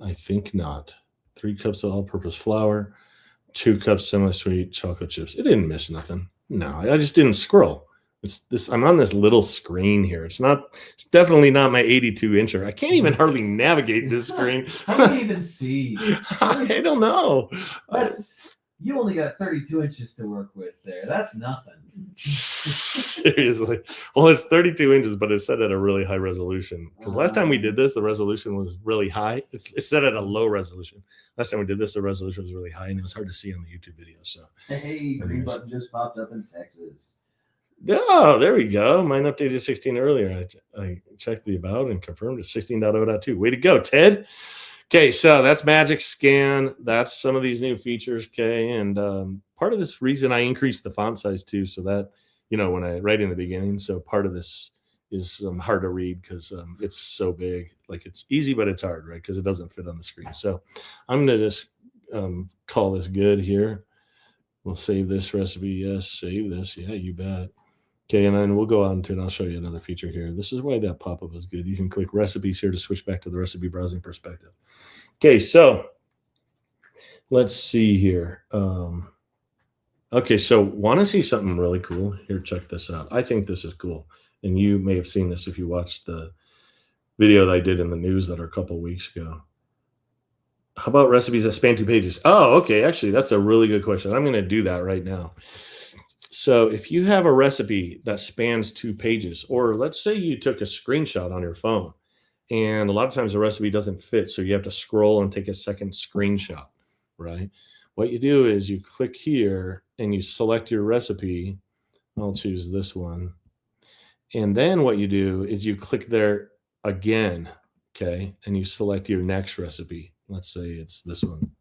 I think not. 3 cups of all-purpose flour, 2 cups semi-sweet chocolate chips. It didn't miss nothing. No, I just didn't scroll. It's this. I'm on this little screen here. It's definitely not my 82-incher. I can't even hardly navigate this screen. How do you even see? I don't know. You only got 32 inches to work with there. That's nothing. Seriously. Well, it's 32 inches, but it's set at a really high resolution. Because last time we did this, the resolution was really high. It's set at a low resolution. Last time we did this, the resolution was really high, and it was hard to see on the YouTube video. So, hey, green button just popped up in Texas. Oh, there we go. Mine updated 16 earlier. I checked the about and confirmed it's 16.0.2. Way to go, Ted. Okay, so that's Magic Scan. That's some of these new features, okay? And part of this reason I increased the font size too, so that, when I write in the beginning, so part of this is hard to read because it's so big. Like it's easy, but it's hard, right? Because it doesn't fit on the screen. So I'm going to just call this good here. We'll save this recipe. Yes, save this. Yeah, you bet. Okay, and then we'll go on to, and I'll show you another feature here. This is why that pop-up is good. You can click recipes here to switch back to the recipe browsing perspective. Okay, so let's see here. Okay, so want to see something really cool? Here, check this out. I think this is cool. And you may have seen this if you watched the video that I did in the newsletter a couple weeks ago. How about recipes that span 2 pages? Oh, okay. Actually, that's a really good question. I'm going to do that right now. So if you have a recipe that spans 2 pages, or let's say you took a screenshot on your phone, and a lot of times the recipe doesn't fit, so you have to scroll and take a second screenshot, right? What you do is you click here and you select your recipe. I'll choose this one. And then what you do is you click there again, okay? And you select your next recipe. Let's say it's this one.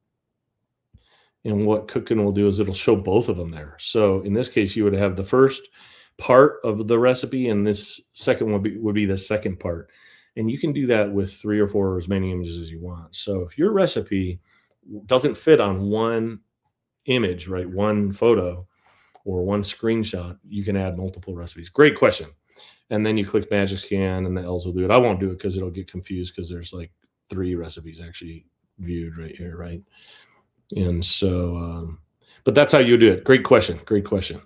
And what Cooking will do is it'll show both of them there. So in this case, you would have the first part of the recipe, and this second one would be the second part. And you can do that with 3 or 4 or as many images as you want. So if your recipe doesn't fit on one image, right, one photo or one screenshot, you can add multiple recipes. Great question. And then you click Magic Scan, and the L's will do it. I won't do it because it'll get confused because there's like 3 recipes actually viewed right here, right? And so, but that's how you do it. Great question. Great question.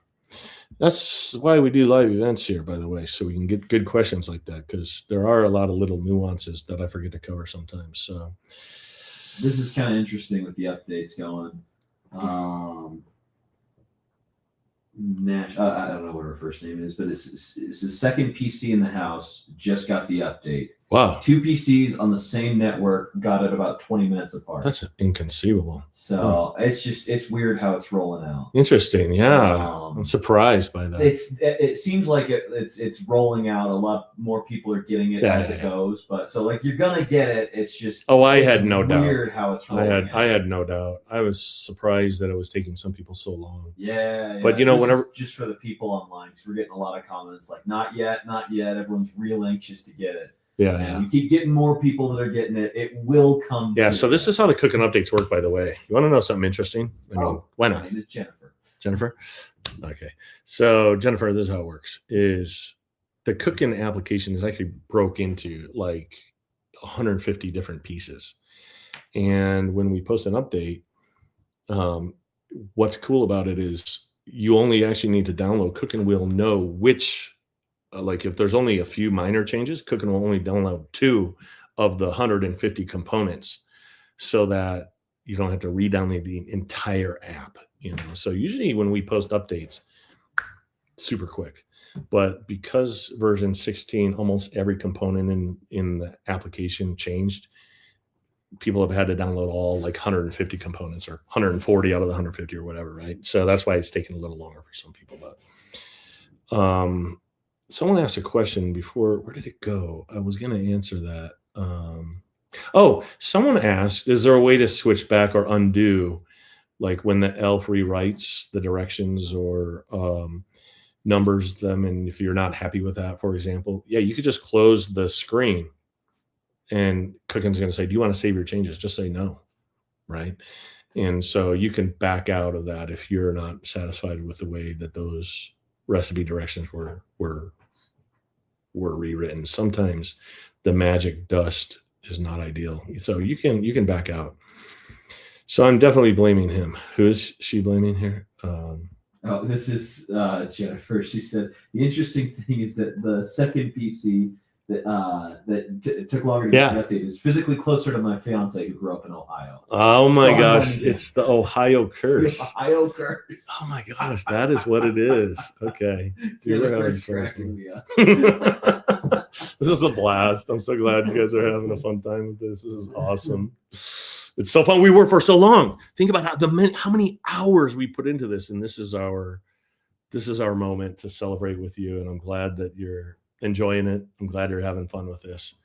That's why we do live events here, by the way, so we can get good questions like that, because there are a lot of little nuances that I forget to cover sometimes. So this is kind of interesting with the updates going. Nash, I don't know what her first name is, but it's the second PC in the house just got the update. Wow. 2 PCs on the same network got it about 20 minutes apart. That's inconceivable. So it's weird how it's rolling out. Interesting. Yeah. I'm surprised by that. It seems like it's rolling out. A lot more people are getting it as it goes. But so like you're gonna get it. It's just I had no doubt. Weird how it's rolling out. I had no doubt. I was surprised that it was taking some people so long. Yeah. But whenever just for the people online, because we're getting a lot of comments like not yet. Everyone's real anxious to get it. Yeah. We keep getting more people that are getting it. It will come. Yeah. So this is how the cooking updates work, by the way. You want to know something interesting? I mean, why not? My name is Jennifer. Jennifer? Okay. So Jennifer, this is how it works. Is the cooking application is actually broke into like 150 different pieces. And when we post an update, what's cool about it is you only actually need to download. Cooking will know which, like if there's only a few minor changes, Cooking will only download 2 of the 150 components, so that you don't have to re-download the entire app. So usually when we post updates, super quick. But because version 16, almost every component in the application changed, people have had to download all like 150 components or 140 out of the 150 or whatever, right? So that's why it's taking a little longer for some people. But someone asked a question before. Where did it go? I was going to answer that. Someone asked, is there a way to switch back or undo, like when the elf rewrites the directions or numbers them? And if you're not happy with that, for example, you could just close the screen and Cooking's going to say, do you want to save your changes? Just say no, right? And so you can back out of that if you're not satisfied with the way that those recipe directions were rewritten. Sometimes the magic dust is not ideal, so you can back out. So I'm definitely blaming him. Who is she blaming here? This is Jennifer. She said the interesting thing is that the second PC that took longer to get the update is physically closer to my fiance who grew up in Ohio. Oh my gosh, it's the Ohio curse. The Ohio curse. Oh my gosh, that is what it is. Okay. This is a blast. I'm so glad you guys are having a fun time with this. This is awesome. It's so fun. We worked for so long. Think about how many hours we put into this, and this is our moment to celebrate with you. And I'm glad that you're enjoying it. I'm glad you're having fun with this.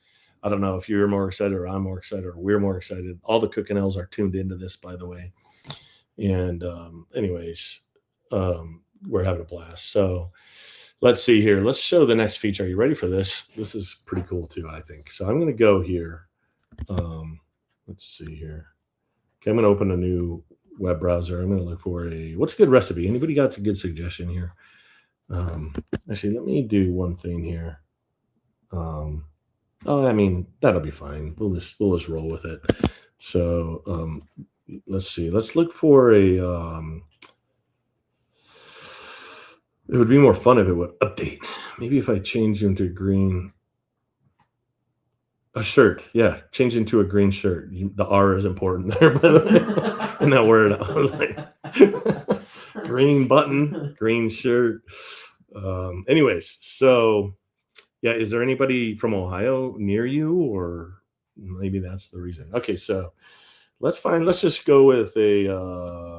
I don't know if you're more excited or I'm more excited or we're more excited. All the Cooking Elves are tuned into this, by the way. And anyways, we're having a blast. So let's see here. Let's show the next feature. Are you ready for this? This is pretty cool too, I think. So I'm going to go here. Let's see here. Okay, I'm going to open a new web browser. I'm going to look for what's a good recipe? Anybody got a good suggestion here? Actually, let me do one thing here. I mean, that'll be fine. We'll just roll with it. So let's see. Let's look for it would be more fun if it would update. Maybe if I change them to green. A shirt, yeah. Change into a green shirt. The R is important there, by the way. In that word, I was like, green button, green shirt. Anyways, so yeah, is there anybody from Ohio near you, or maybe that's the reason? Okay, so let's just go with a,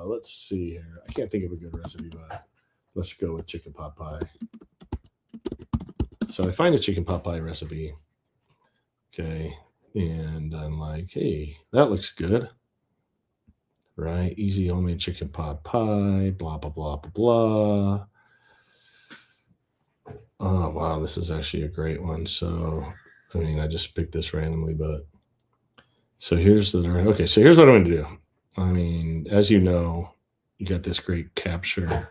let's see here. I can't think of a good recipe, but let's go with chicken pot pie. So I find a chicken pot pie recipe. Okay. And I'm like, hey, that looks good. Right? Easy homemade chicken pot pie, blah, blah, blah, blah, blah. Oh, wow. This is actually a great one. So, I mean, I just picked this randomly, but so here's what I'm going to do. I mean, as you know, you got this great capture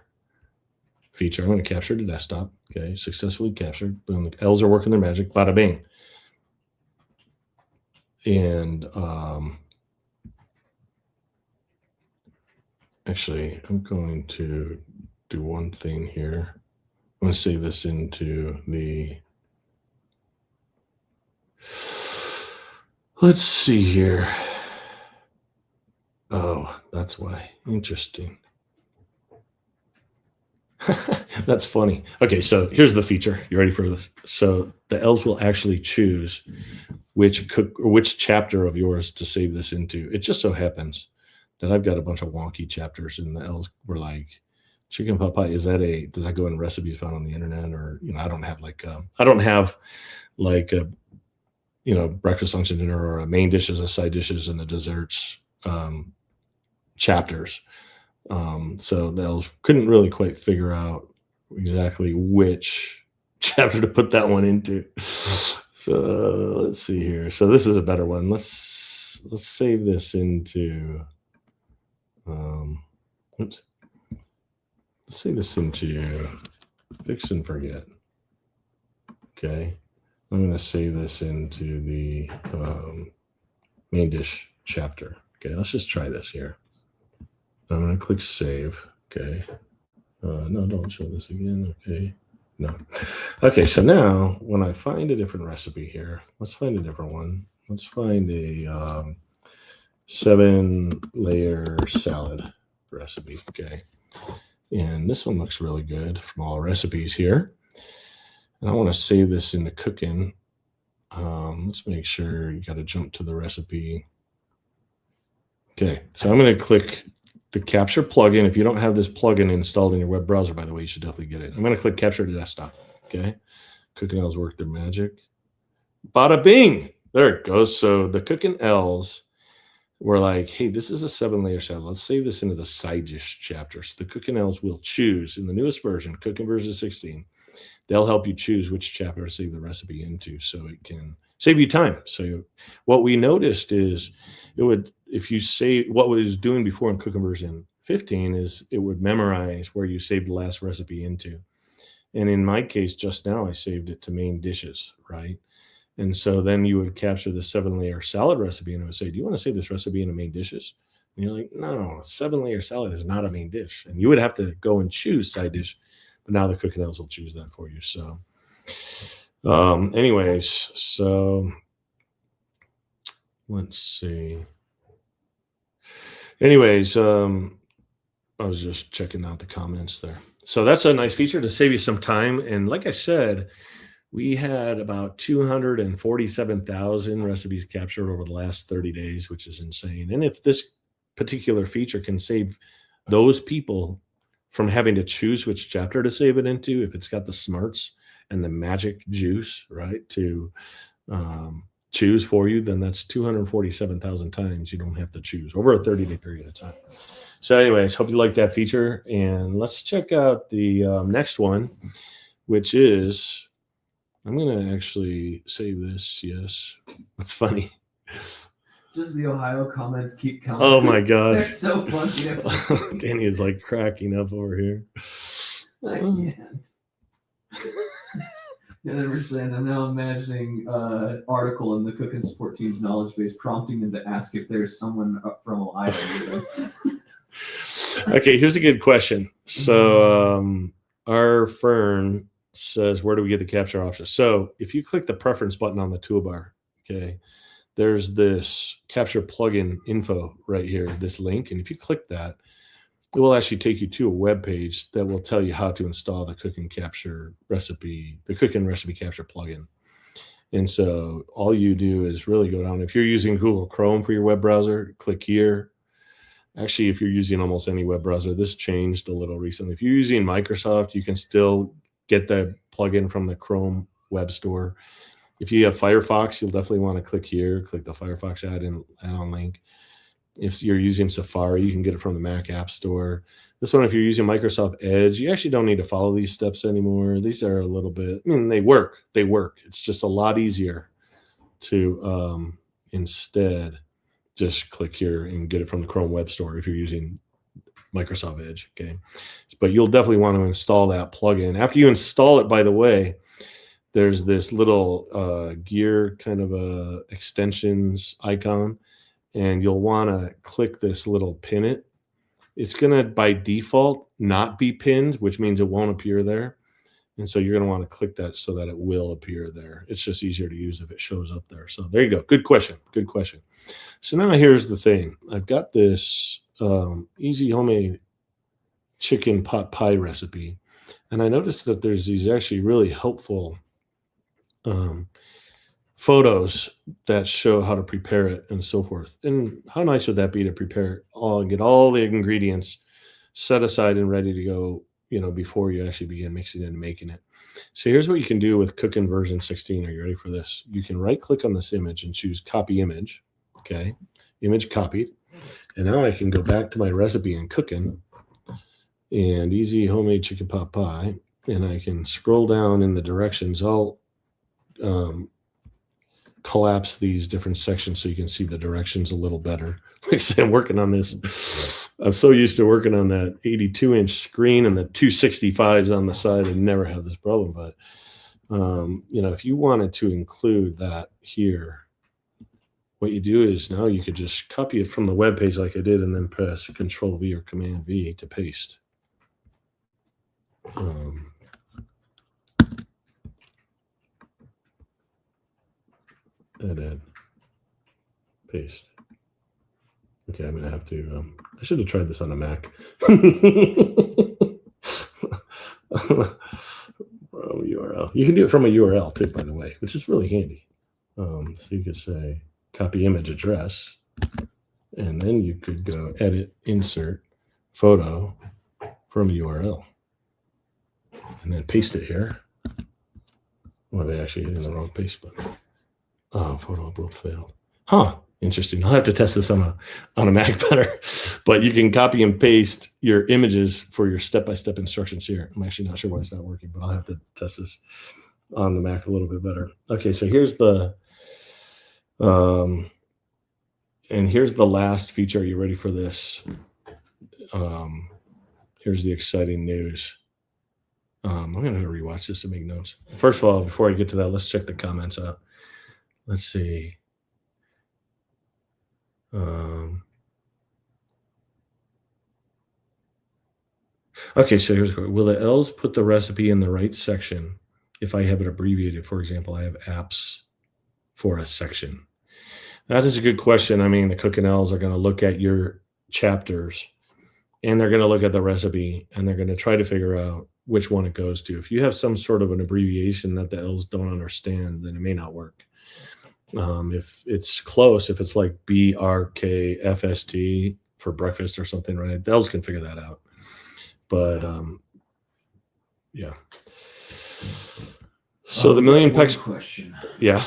feature. I'm going to capture the desktop. Okay. Successfully captured. Boom. The L's are working their magic. Bada bing. And actually, I'm going to do one thing here. I'm going to save this into the, let's see here. Oh, that's why. Interesting. That's funny. Okay, so here's the feature. You ready for this? So the L's will actually choose which chapter of yours to save this into. It just so happens that I've got a bunch of wonky chapters, and the L's were like, chicken pot pie, does that go in recipes found on the internet? Or, I don't have like breakfast, lunch, and dinner, or a main dishes, a side dishes, and the desserts chapters. So they couldn't really quite figure out exactly which chapter to put that one into. So let's see here. So this is a better one. Let's save this into, oops. Let's save this into fix and forget. Okay. I'm going to save this into the main dish chapter. Okay. Let's just try this here. I'm going to click save. Okay. No, don't show this again. Okay. No. Okay. So now when I find a different recipe here, let's find a different one. Let's find a 7-layer salad recipe. Okay. And this one looks really good from all recipes here. And I want to save this into cooking. Let's make sure you got to jump to the recipe. Okay. So I'm going to click the capture plugin. If you don't have this plugin installed in your web browser, by the way, you should definitely get it. I'm going to click capture to desktop. Okay. Cooking L's work their magic. Bada bing. There it goes. So the Cooking L's were like, hey, this is a 7-layer salad. Let's save this into the side dish chapter. So the Cooking L's will choose in the newest version, Cooking version 16. They'll help you choose which chapter to save the recipe into, so it can save you time. So what we noticed is if you save what was doing before in Cooking version 15 is it would memorize where you saved the last recipe into. And in my case, just now, I saved it to main dishes, right? And so then you would capture the 7-layer salad recipe and it would say, do you want to save this recipe into main dishes? And you're like, no, a 7-layer salad is not a main dish. And you would have to go and choose side dish. But now the Cooking L's will choose that for you. So anyways, so let's see. Anyways, I was just checking out the comments there. So that's a nice feature to save you some time. And like I said, we had about 247,000 recipes captured over the last 30 days, which is insane. And if this particular feature can save those people from having to choose which chapter to save it into, if it's got the smarts and the magic juice, right, to choose for you, then that's 247,000 times you don't have to choose over a 30-day period of time. So anyways, hope you like that feature. And let's check out the next one, which is, I'm going to actually save this. Yes. That's funny. Just the Ohio comments keep coming. Oh my gosh. They're so funny. Danny is like cracking up over here. I can't. I'm now imagining an article in the Cooking Support Team's knowledge base prompting them to ask if there's someone up from Ohio. Okay, here's a good question. So our Fern says, where do we get the capture option? So if you click the preference button on the toolbar, Okay. There's this capture plugin info right here, this link. And if you click that, it will actually take you to a web page that will tell you how to install the Cook and Capture recipe, the Cook and Recipe Capture plugin. And so all you do is really go down. If you're using Google Chrome for your web browser, click here. Actually, if you're using almost any web browser, this changed a little recently. If you're using Microsoft, you can still get the plugin from the Chrome web store. If you have Firefox, you'll definitely want to click here, click the Firefox add-on link. If you're using Safari, you can get it from the Mac App Store. This one, if you're using Microsoft Edge, you actually don't need to follow these steps anymore. These are a little bit, I mean, they work. It's just a lot easier to instead just click here and get it from the Chrome Web Store if you're using Microsoft Edge, okay? But you'll definitely want to install that plugin. After you install it, by the way, there's this little gear kind of a extensions icon, and you'll want to click this little pin it. It's going to, by default, not be pinned, which means it won't appear there. And so you're going to want to click that so that it will appear there. It's just easier to use if it shows up there. So there you go. Good question. Good question. So now here's the thing. I've got this easy homemade chicken pot pie recipe. And I noticed that there's these actually really helpful photos that show how to prepare it and so forth. And how nice would that be to prepare it all and get all the ingredients set aside and ready to go, before you actually begin mixing it and making it. So here's what you can do with Cooking version 16. Are you ready for this? You can right click on this image and choose copy image. Okay. Image copied. And now I can go back to my recipe in Cooking and easy homemade chicken pot pie. And I can scroll down in the directions. I'll collapse these different sections so you can see the directions a little better. Like I said, I'm working on this. I'm so used to working on that 82-inch screen and the 265s on the side and never have this problem. But, if you wanted to include that here, what you do is now you could just copy it from the web page like I did and then press Control V or Command V to paste. Add, paste. Okay, I'm going to have to, I should have tried this on a Mac. URL. You can do it from a URL too, by the way, which is really handy. So you could say copy image address, and then you could go edit, insert, photo from a URL, and then paste it here. Well, they actually hit the wrong paste button. Oh, photo upload failed. Huh. Interesting. I'll have to test this on a Mac better. But you can copy and paste your images for your step-by-step instructions here. I'm actually not sure why it's not working, but I'll have to test this on the Mac a little bit better. Okay, so here's the here's the last feature. Are you ready for this? Here's the exciting news. I'm going to rewatch this and make notes. First of all, before I get to that, let's check the comments out. Let's see. Okay, so here's the, will the L's put the recipe in the right section if I have it abbreviated? For example, I have apps for a section. That is a good question. I mean, the Cooking L's are going to look at your chapters and they're going to look at the recipe and they're going to try to figure out which one it goes to. If you have some sort of an abbreviation that the L's don't understand, then it may not work. If it's close, if it's like BRKFST for breakfast or something, right? The L's can figure that out. But yeah. So the million pecks question. Yeah.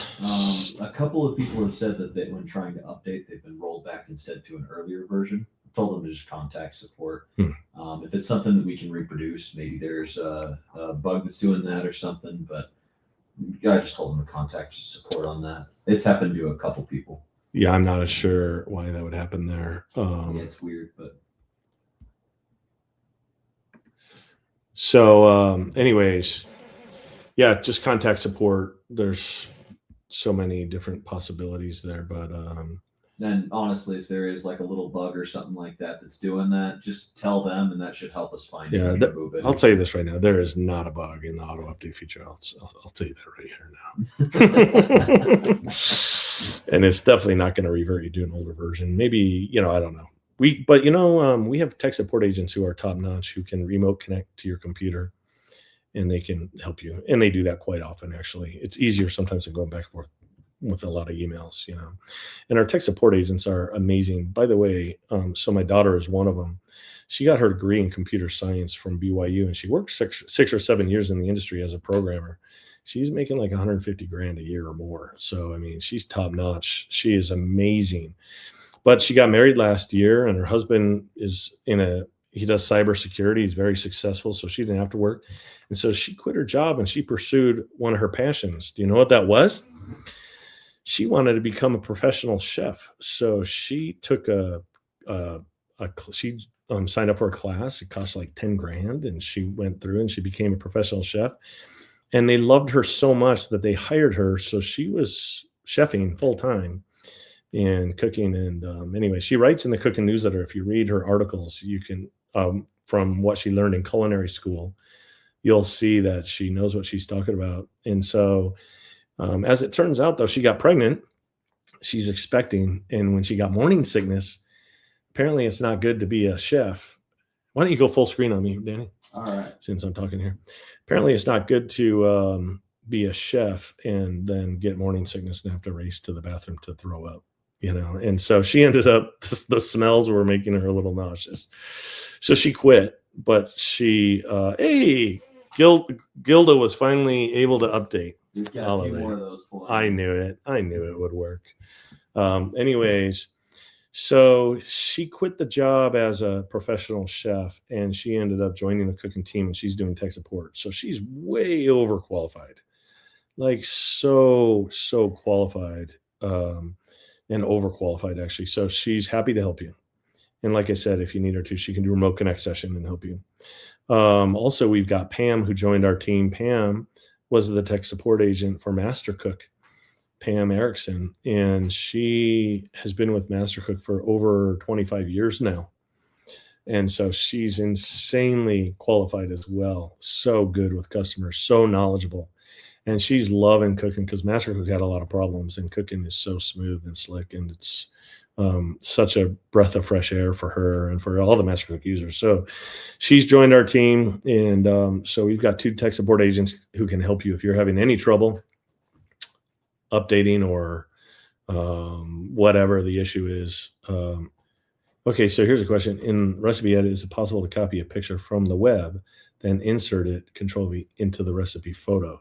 A couple of people have said that when trying to update, they've been rolled back instead to an earlier version. I told them to just contact support. If it's something that we can reproduce, maybe there's a bug that's doing that or something. But I just told them to contact support on that. It's happened to a couple people. Yeah, I'm not as sure why that would happen there. Yeah, it's weird, but. So, anyways, yeah, just contact support. There's so many different possibilities there, but then honestly, if there is like a little bug or something like that that's doing that, just tell them, and that should help us find it. Yeah, I'll tell you this right now: there is not a bug in the auto update feature. I'll tell you that right here now. And it's definitely not going to revert you to an older version. Maybe, I don't know. We have tech support agents who are top notch who can remote connect to your computer and they can help you. And they do that quite often, actually. It's easier sometimes than going back and forth with a lot of emails, And our tech support agents are amazing. By the way, so my daughter is one of them. She got her degree in computer science from BYU, and she worked six or 7 years in the industry as a programmer. She's making like 150 grand a year or more. So, I mean, she's top notch. She is amazing. But she got married last year, and her husband is he does cybersecurity. He's very successful, so she didn't have to work. And so she quit her job and she pursued one of her passions. Do you know what that was? She wanted to become a professional chef. So she took she signed up for a class. It cost like 10 grand, and she went through and she became a professional chef. And they loved her so much that they hired her. So she was chefing full time and cooking. And anyway, she writes in the cooking newsletter. If you read her articles, you can, from what she learned in culinary school, you'll see that she knows what she's talking about. And so, as it turns out, though, she got pregnant. She's expecting. And when she got morning sickness, apparently it's not good to be a chef. Why don't you go full screen on me, Danny? All right. Since I'm talking here. Apparently it's not good to be a chef and then get morning sickness and have to race to the bathroom to throw up, And so she ended up, the smells were making her a little nauseous. So she quit, but Gilda was finally able to update. We've got a few more of those for you. I knew it would work. Anyways, so she quit the job as a professional chef and she ended up joining the cooking team, and she's doing tech support. So she's way overqualified, like so qualified, and overqualified actually. So she's happy to help you. And like I said, if you need her to, she can do a remote connect session and help you. Also, we've got Pam who joined our team. Pam was the tech support agent for MasterCook, Pam Erickson, and she has been with MasterCook for over 25 years now. And so she's insanely qualified as well. So good with customers, so knowledgeable. And she's loving cooking because MasterCook had a lot of problems, and cooking is so smooth and slick, and it's such a breath of fresh air for her and for all the MasterCook users. So she's joined our team, and so we've got 2 tech support agents who can help you if you're having any trouble updating or whatever the issue is. Okay, so here's a question. In Recipe Edit, is it possible to copy a picture from the web, then insert it, Control-V, into the recipe photo?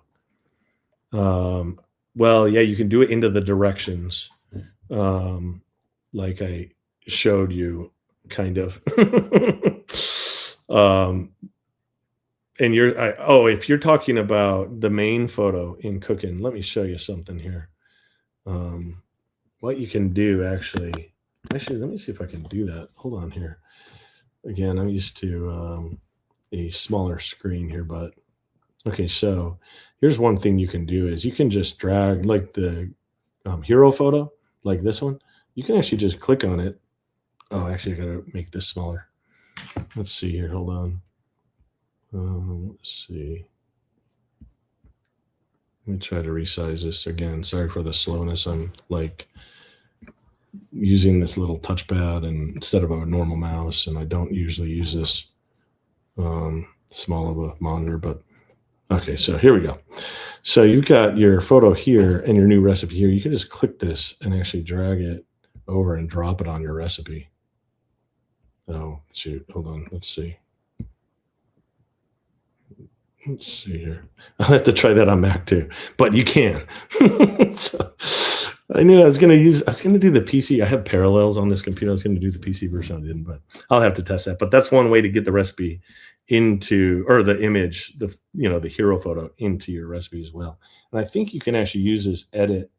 Well, yeah, you can do it into the directions, like I showed you, kind of. And if you're talking about the main photo in cooking, let me show you something here. What you can do actually, let me see if I can do that. Hold on here. Again, I'm used to a smaller screen here, but okay. So here's one thing you can do is you can just drag like the hero photo, like this one. You can actually just click on it. Oh, actually, I gotta make this smaller. Let's see here. Hold on. Let's see. Let me try to resize this again. Sorry for the slowness. I'm like using this little touchpad and instead of a normal mouse, and I don't usually use this small of a monitor, but okay, so here we go. So you've got your photo here and your new recipe here. You can just click this and actually drag it over and drop it on your recipe. Oh, shoot. Hold on. Let's see. Let's see here. I'll have to try that on Mac too, but you can. So I knew I was going to do the PC. I have Parallels on this computer. I was going to do the PC version. I didn't, but I'll have to test that. But that's one way to get the recipe into, or the image, the hero photo into your recipe as well. And I think you can actually use this edit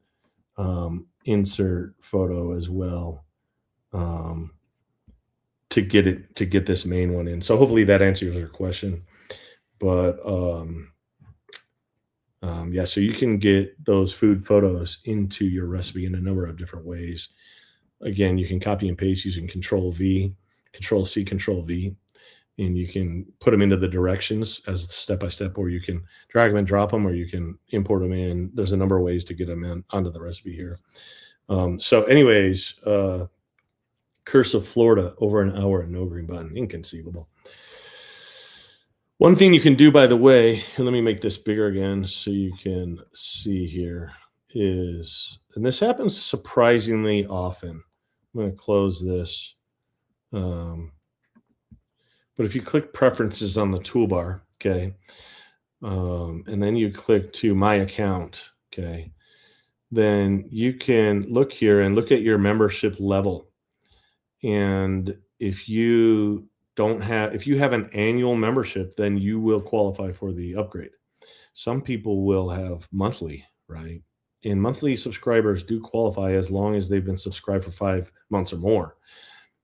insert photo as well to get this main one in. So hopefully that answers your question. But yeah, so you can get those food photos into your recipe in a number of different ways. Again, you can copy and paste using Control-V, Control-C, Control-V. and you can put them into the directions as step-by-step, or you can drag them and drop them, or you can import them in. There's a number of ways to get them in onto the recipe here. So anyways, Curse of Florida, over an hour and no green button. Inconceivable. One thing you can do, by the way, and let me make this bigger again so you can see here, is, and this happens surprisingly often. I'm going to close this. But if you click preferences on the toolbar, okay, and then you click to my account, okay, then you can look here and look at your membership level. And if you have an annual membership, then you will qualify for the upgrade. Some people will have monthly, right? And monthly subscribers do qualify as long as they've been subscribed for 5 months or more.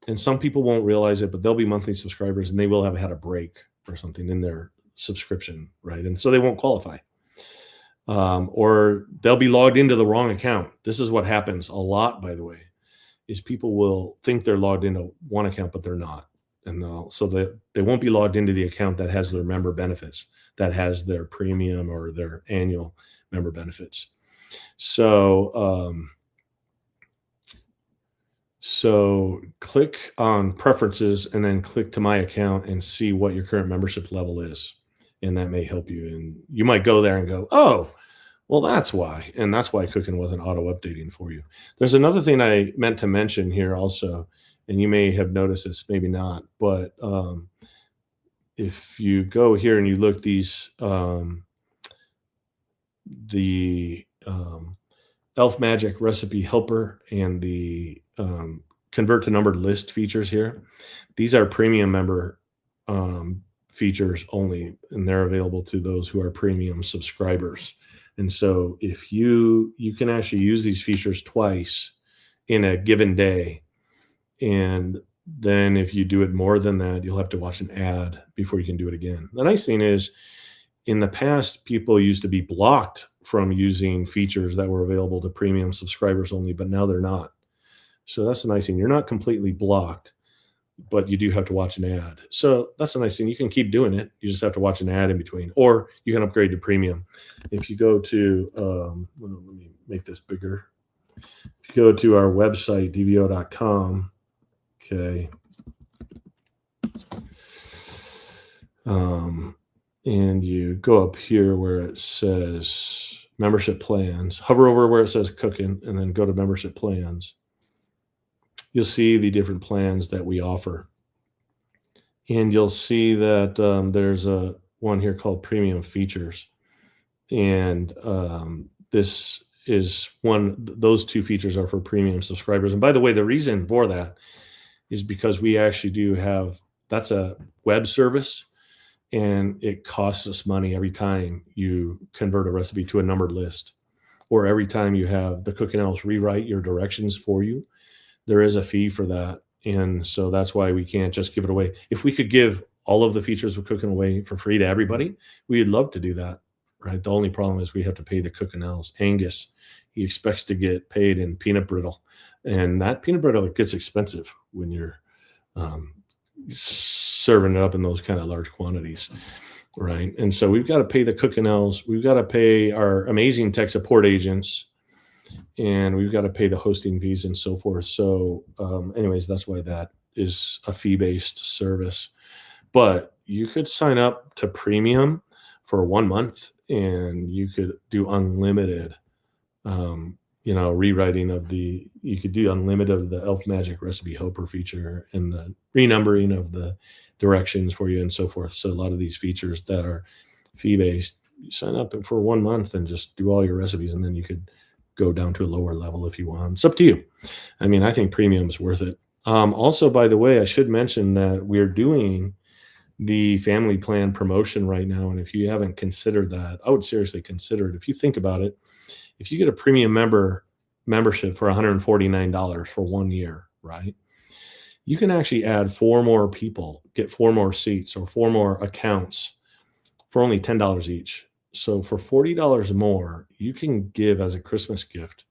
And some people won't realize it, but they'll be monthly subscribers and they will have had a break or something in their subscription, right? And so they won't qualify. Or they'll be logged into the wrong account. This is what happens a lot, by the way, is people will think they're logged into one account, but they're not. And so they won't be logged into the account that has their member benefits, that has their premium or their annual member benefits. So click on preferences and then click to my account and see what your current membership level is. And that may help you. And you might go there and go, oh, well, that's why. And that's why Cooking wasn't auto-updating for you. There's another thing I meant to mention here also, and you may have noticed this, maybe not. But if you go here and you look these, the Elf Magic Recipe Helper and the Convert to Numbered List features here, these are premium member features only, and they're available to those who are premium subscribers. And so if you can actually use these features twice in a given day, and then if you do it more than that, you'll have to watch an ad before you can do it again. The nice thing is, in the past, people used to be blocked from using features that were available to premium subscribers only, but now they're not. So that's the nice thing. You're not completely blocked, but you do have to watch an ad. So that's a nice thing. You can keep doing it. You just have to watch an ad in between, or you can upgrade to premium. If you go to, let me make this bigger. If you go to our website, dvo.com, okay. And you go up here where it says membership plans, hover over where it says Cooking, and then go to membership plans. You'll see the different plans that we offer. And you'll see that there's a one here called Premium Features. And this is those two features are for premium subscribers. And by the way, the reason for that is because we actually do have, that's a web service, and it costs us money every time you convert a recipe to a numbered list, or every time you have the Cooking Elves rewrite your directions for you. There is a fee for that. And so that's why we can't just give it away. If we could give all of the features of Cooking away for free to everybody, we'd love to do that, right? The only problem is we have to pay the Cooking Elves. Angus, he expects to get paid in peanut brittle. And that peanut brittle gets expensive when you're serving it up in those kind of large quantities, right? And so we've got to pay the Cooking Elves. We've got to pay our amazing tech support agents, and we've got to pay the hosting fees and so forth. So anyways, that's why that is a fee-based service. But you could sign up to premium for 1 month, and you could do unlimited, rewriting of you could do unlimited of the Elf Magic Recipe Helper feature and the renumbering of the directions for you and so forth. So a lot of these features that are fee-based, you sign up for 1 month and just do all your recipes, and then you could go down to a lower level if you want. It's up to you. I mean, I think premium is worth it. Also, by the way, I should mention that we're doing the family plan promotion right now. And if you haven't considered that, I would seriously consider it. If you think about it, if you get a premium membership for $149 for 1 year, right? You can actually add 4 more people, get 4 more seats or 4 more accounts for only $10 each. So for $40 more, you can give as a Christmas gift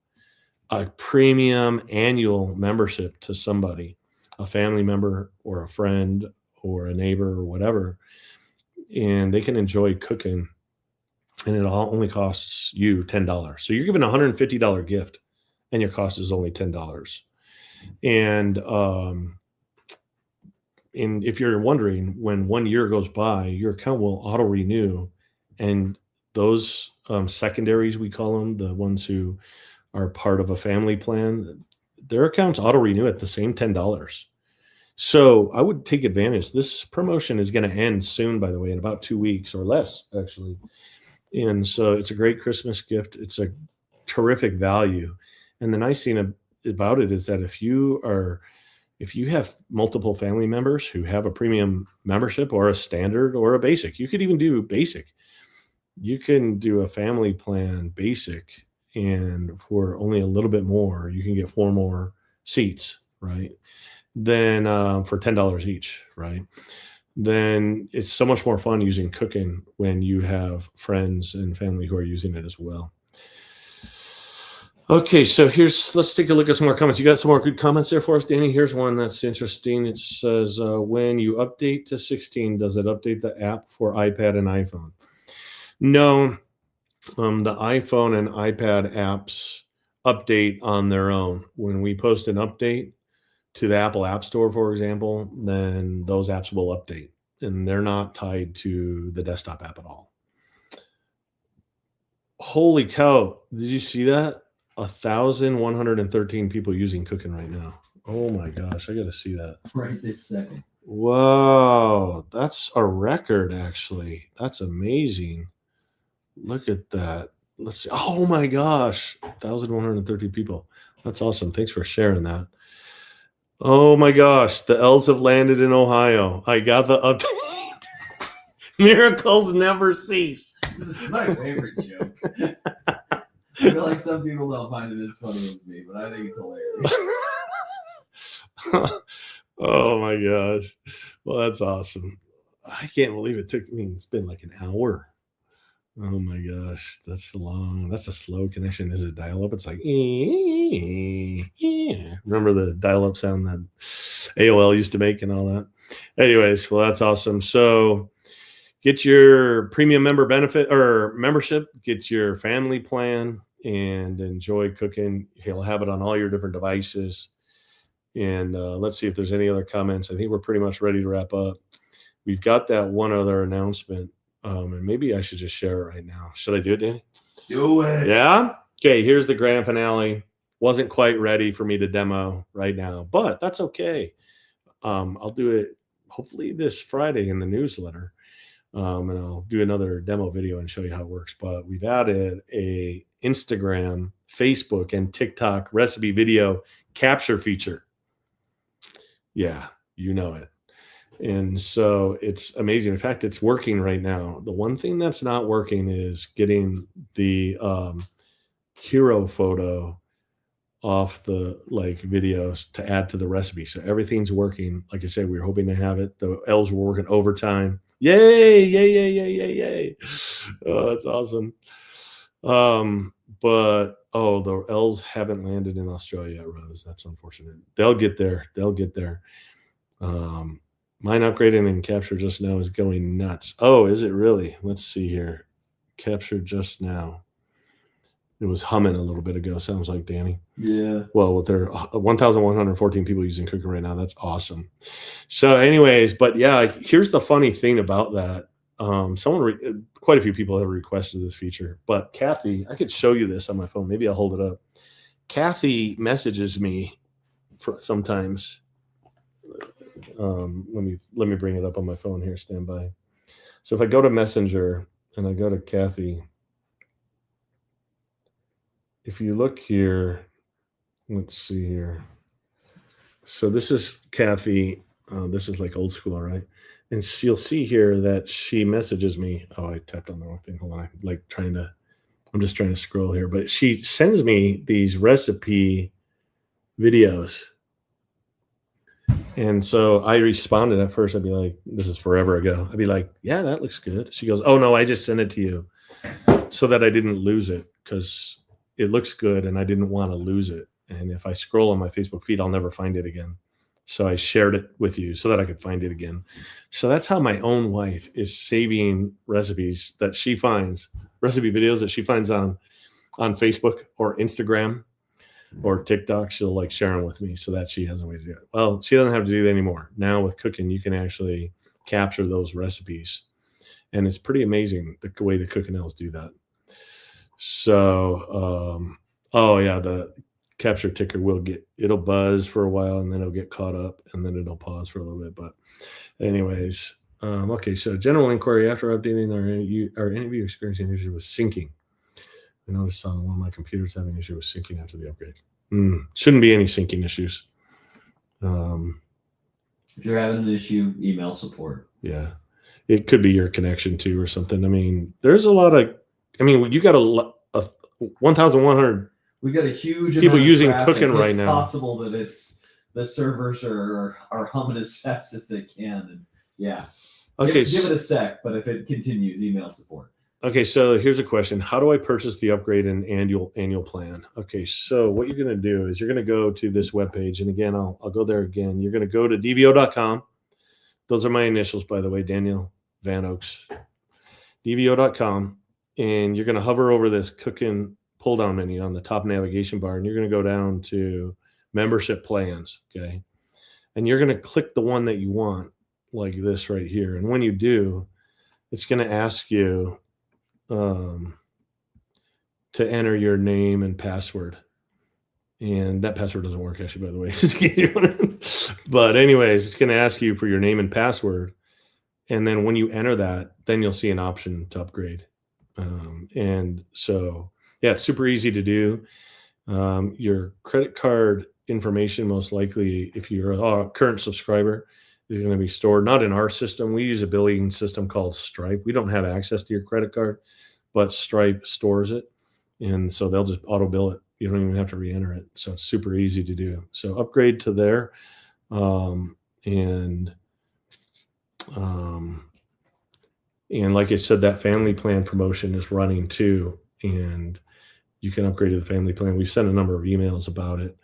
a premium annual membership to somebody, a family member or a friend or a neighbor or whatever, and they can enjoy cooking, and it all only costs you $10. So you're giving a $150 gift, and your cost is only $10. And if you're wondering, when 1 year goes by, your account will auto renew, and those secondaries, we call them, the ones who are part of a family plan, their accounts auto renew at the same $10. So I would take advantage. This promotion is going to end soon, by the way, in about 2 weeks or less, actually. And so it's a great Christmas gift. It's a terrific value. And the nice thing about it is that if you have multiple family members who have a premium membership or a standard or a basic, you could even do basic. You can do a family plan basic, and for only a little bit more, you can get 4 more seats, right? Then for $10 each, right? Then it's so much more fun using Cooking when you have friends and family who are using it as well. Okay, so let's take a look at some more comments. You got some more good comments there for us, Danny? Here's one that's interesting. It says, when you update to 16, does it update the app for iPad and iPhone? No, the iPhone and iPad apps update on their own. When we post an update to the Apple App Store, for example, then those apps will update, and they're not tied to the desktop app at all. Holy cow. Did you see that? 1,113 people using Cooking right now. Oh my gosh, I got to see that. Right this second. Whoa, that's a record, actually. That's amazing. Look at that. Let's see. Oh my gosh, 1,130 people. That's awesome. Thanks for sharing that. Oh my gosh, the elves have landed in Ohio. I got the update. Miracles never cease. This is my favorite joke. I feel like some people don't find it as funny as me, but I think it's hilarious. Oh my gosh. Well, that's awesome. I can't believe it took me. It's been like an hour. Oh my gosh, that's long. That's a slow connection. Is it dial-up? It's like, remember the dial-up sound that AOL used to make and all that? Anyways, well, that's awesome. So get your premium member benefit or membership, get your family plan, and enjoy Cooking. He'll have it on all your different devices. And let's see if there's any other comments. I think we're pretty much ready to wrap up. We've got that one other announcement. And maybe I should just share it right now. Should I do it, Danny? Do it. Yeah? Okay, here's the grand finale. Wasn't quite ready for me to demo right now, but that's okay. I'll do it hopefully this Friday in the newsletter. And I'll do another demo video and show you how it works. But we've added a Instagram, Facebook, and TikTok recipe video capture feature. Yeah, you know it. And so it's amazing. In fact, it's working right now. The one thing that's not working is getting the hero photo off the videos to add to the recipe. So everything's working. Like I said, we were hoping to have it. The elves were working overtime. Yay, yay, yay, yay, yay, yay. Oh, that's awesome. But the elves haven't landed in Australia yet, Rose. That's unfortunate. They'll get there. Mine upgrading and capture just now is going nuts. Oh, is it really? Let's see here. Capture just now. It was humming a little bit ago. Sounds like, Danny. Yeah. Well, with their 1,114 people using Cooking right now, that's awesome. So anyways, but yeah, here's the funny thing about that. Quite a few people have requested this feature, but Kathy, I could show you this on my phone. Maybe I'll hold it up. Kathy messages me sometimes. Let me bring it up on my phone here. Stand by. So if I go to Messenger and I go to Kathy, if you look here, let's see here. So this is Kathy. This is like old school, right? And you'll see here that she messages me. Oh, I tapped on the wrong thing. Hold on. I'm just trying to scroll here, but she sends me these recipe videos. And so I responded at first. I'd be like, this is forever ago. I'd be like, yeah, that looks good. She goes, oh, no, I just sent it to you so that I didn't lose it because it looks good and I didn't want to lose it. And if I scroll on my Facebook feed, I'll never find it again. So I shared it with you so that I could find it again. So that's how my own wife is saving recipes that she finds, recipe videos that she finds on Facebook or Instagram or TikTok. She'll like share them with me so that she has a way to do it. Well, she doesn't have to do that anymore. Now with cooking, you can actually capture those recipes. And it's pretty amazing the way the cooking elves do that. So, oh yeah, the capture ticker it'll buzz for a while and then it'll get caught up and then it'll pause for a little bit. But anyways, okay. So general inquiry after updating, are any of you experiencing issues with syncing? I noticed on one of my computers having issue with syncing after the upgrade. Shouldn't be any syncing issues. If you're having an issue, email support. Yeah. It could be your connection too or something. I mean, there's a lot of, you got a 1,100. We got a huge people amount of using traffic. cooking right now. It's possible that it's the servers are humming as fast as they can. And yeah. Okay. Give it a sec, but if it continues, email support. Okay, so here's a question. How do I purchase the upgrade and annual plan? Okay, so what you're going to do is you're going to go to this webpage. And again, I'll go there again. You're going to go to dvo.com. Those are my initials, by the way, Daniel Van Oaks. dvo.com. And you're going to hover over this cooking pull-down menu on the top navigation bar. And you're going to go down to membership plans, okay? And you're going to click the one that you want, like this right here. And when you do, it's going to ask you to enter your name and password. And that password doesn't work actually, by the way. But anyways, it's going to ask you for your name and password. And then when you enter that, then you'll see an option to upgrade. And so, yeah, it's super easy to do. Your credit card information, most likely, if you're a current subscriber, is going to be stored, not in our system. We use a billing system called Stripe. We don't have access to your credit card, but Stripe stores it. And so they'll just auto bill it. You don't even have to re-enter it. So it's super easy to do. So upgrade to there. And like I said, that family plan promotion is running too. And you can upgrade to the family plan. We've sent a number of emails about it.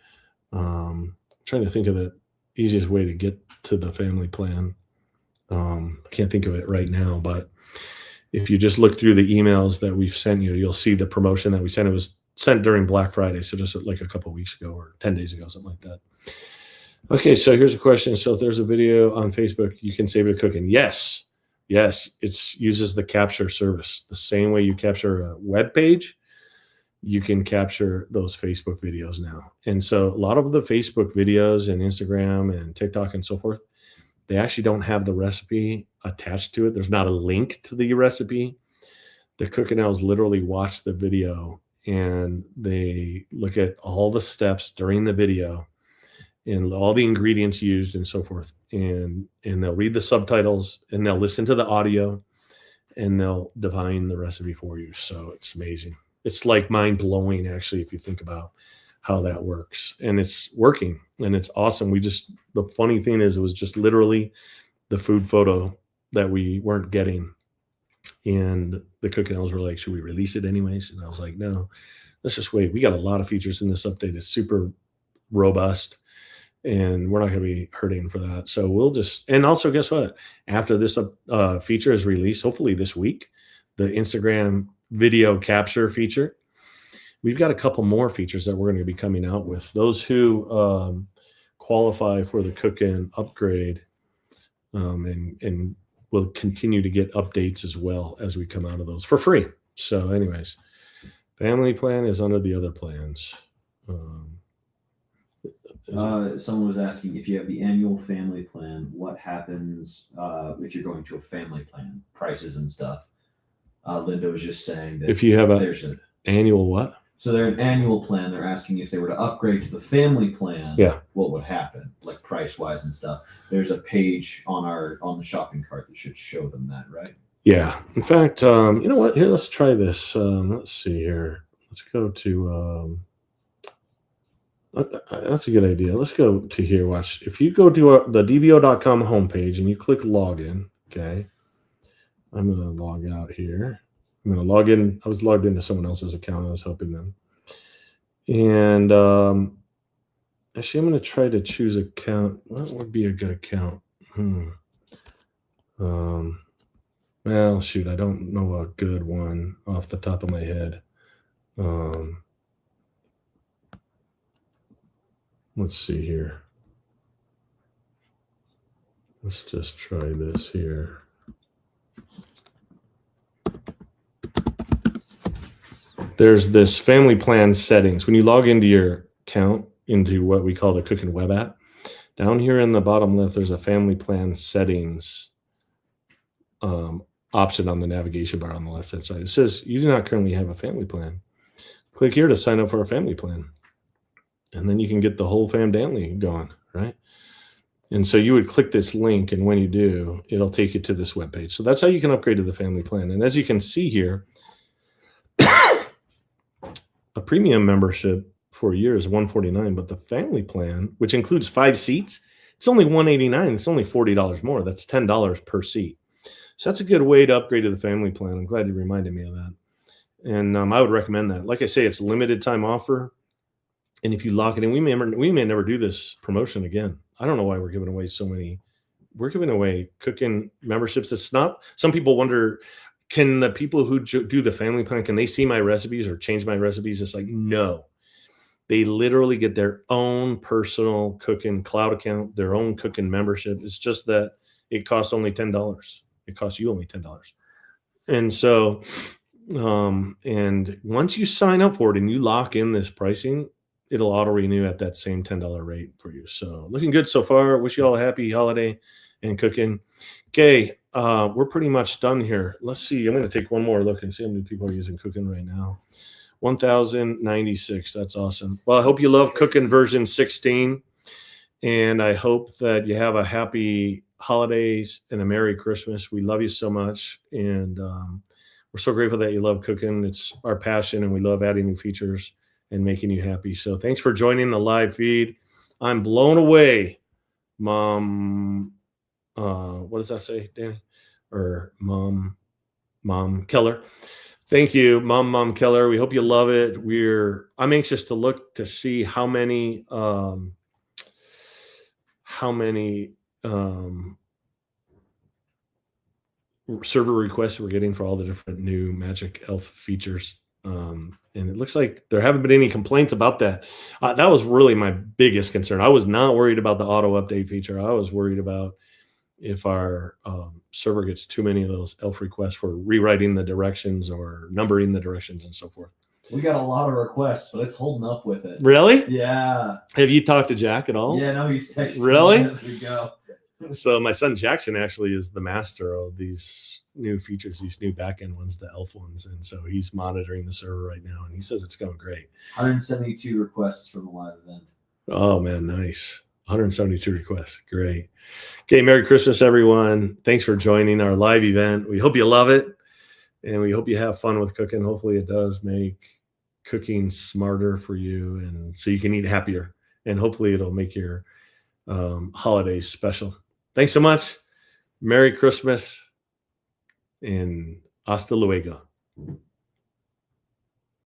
Trying to think of the easiest way to get to the family plan. I can't think of it right now, but if you just look through the emails that we've sent you, you'll see the promotion that we sent. It was sent during Black Friday, so just like a couple of weeks ago or 10 days ago, something like that. Okay, so here's a question. So if there's a video on Facebook, you can save it cooking. Yes, it uses the capture service. The same way you capture a web page, you can capture those Facebook videos now. And so a lot of the Facebook videos and Instagram and TikTok and so forth, they actually don't have the recipe attached to it. There's not a link to the recipe. The cooking elves literally watch the video and they look at all the steps during the video and all the ingredients used and so forth. And they'll read the subtitles and they'll listen to the audio and they'll divine the recipe for you. So it's amazing. It's like mind blowing, actually, if you think about how that works. And it's working and it's awesome. The funny thing is, it was just literally the food photo that we weren't getting. And the cooking elves were like, should we release it anyways? And I was like, no, let's just wait. We got a lot of features in this update. It's super robust and we're not going to be hurting for that. So we'll and also guess what? After this feature is released, hopefully this week, the Instagram video capture feature, we've got a couple more features that we're going to be coming out with. Those who qualify for the cook-in upgrade and we'll continue to get updates as well as we come out of those for free. So anyways, family plan is under the other plans. Someone was asking if you have the annual family plan, what happens if you're going to a family plan, prices and stuff. Linda was just saying that if you have there's an annual what? So they're an annual plan. They're asking if they were to upgrade to the family plan, what would happen, like price wise and stuff. There's a page on the shopping cart that should show them that, right? Yeah. In fact, you know what? Here, let's try this. Let's see here. Let's go to. That's a good idea. Let's go to here. Watch. If you go to the dvo.com homepage and you click login, okay. I'm going to log out here. I'm going to log in. I was logged into someone else's account. I was helping them. And Actually, I'm going to try to choose account. What would be a good account? Well, shoot, I don't know a good one off the top of my head. Let's see here. Let's just try this here. There's this family plan settings. When you log into your account, into what we call the Cooking Web app, down here in the bottom left, there's a family plan settings option on the navigation bar on the left-hand side. It says, you do not currently have a family plan. Click here to sign up for a family plan. And then you can get the whole fam family going, right? And so you would click this link, and when you do, it'll take you to this webpage. So that's how you can upgrade to the family plan. And as you can see here, a premium membership for a year is $149, but the family plan, which includes 5 seats, it's only $189. It's only $40 more. That's $10 per seat. So that's a good way to upgrade to the family plan. I'm glad you reminded me of that. And I would recommend that. Like I say, it's a limited time offer. And if you lock it in, we may never do this promotion again. I don't know why we're giving away so many. We're giving away cooking memberships. It's not, some people wonder, can the people who do the family plan, can they see my recipes or change my recipes? It's like, no. They literally get their own personal cooking cloud account, their own cooking membership. It's just that it costs only $10. It costs you only $10. And so, and once you sign up for it and you lock in this pricing, it'll auto renew at that same $10 rate for you. So looking good so far. Wish you all a happy holiday and cooking. Okay, we're pretty much done here. Let's see. I'm going to take one more look and see how many people are using cooking right now. 1,096. That's awesome. Well, I hope you love cooking version 16. And I hope that you have a happy holidays and a Merry Christmas. We love you so much. And we're so grateful that you love cooking. It's our passion, and we love adding new features and making you happy. So thanks for joining the live feed. I'm blown away, Mom. What does that say, Danny? Or Mom Keller. Thank you, Mom Keller. We hope you love it. I'm anxious to look to see how many server requests we're getting for all the different new Magic Elf features. And it looks like there haven't been any complaints about that. That was really my biggest concern. I was not worried about the auto update feature. I was worried about if our server gets too many of those elf requests for rewriting the directions or numbering the directions and so forth. We got a lot of requests, but it's holding up with it. Really? Yeah. Have you talked to Jack at all? Yeah, no, he's texting Really? as we go. So my son Jackson actually is the master of these new features, these new backend ones, the elf ones. And so he's monitoring the server right now, and he says it's going great. 172 requests for the live event. Oh, man, nice. 172 requests. Great. Okay, Merry Christmas, everyone. Thanks for joining our live event. We hope you love it, and we hope you have fun with cooking. Hopefully it does make cooking smarter for you, and so you can eat happier, and hopefully it'll make your holidays special. Thanks so much. Merry Christmas, and hasta luego.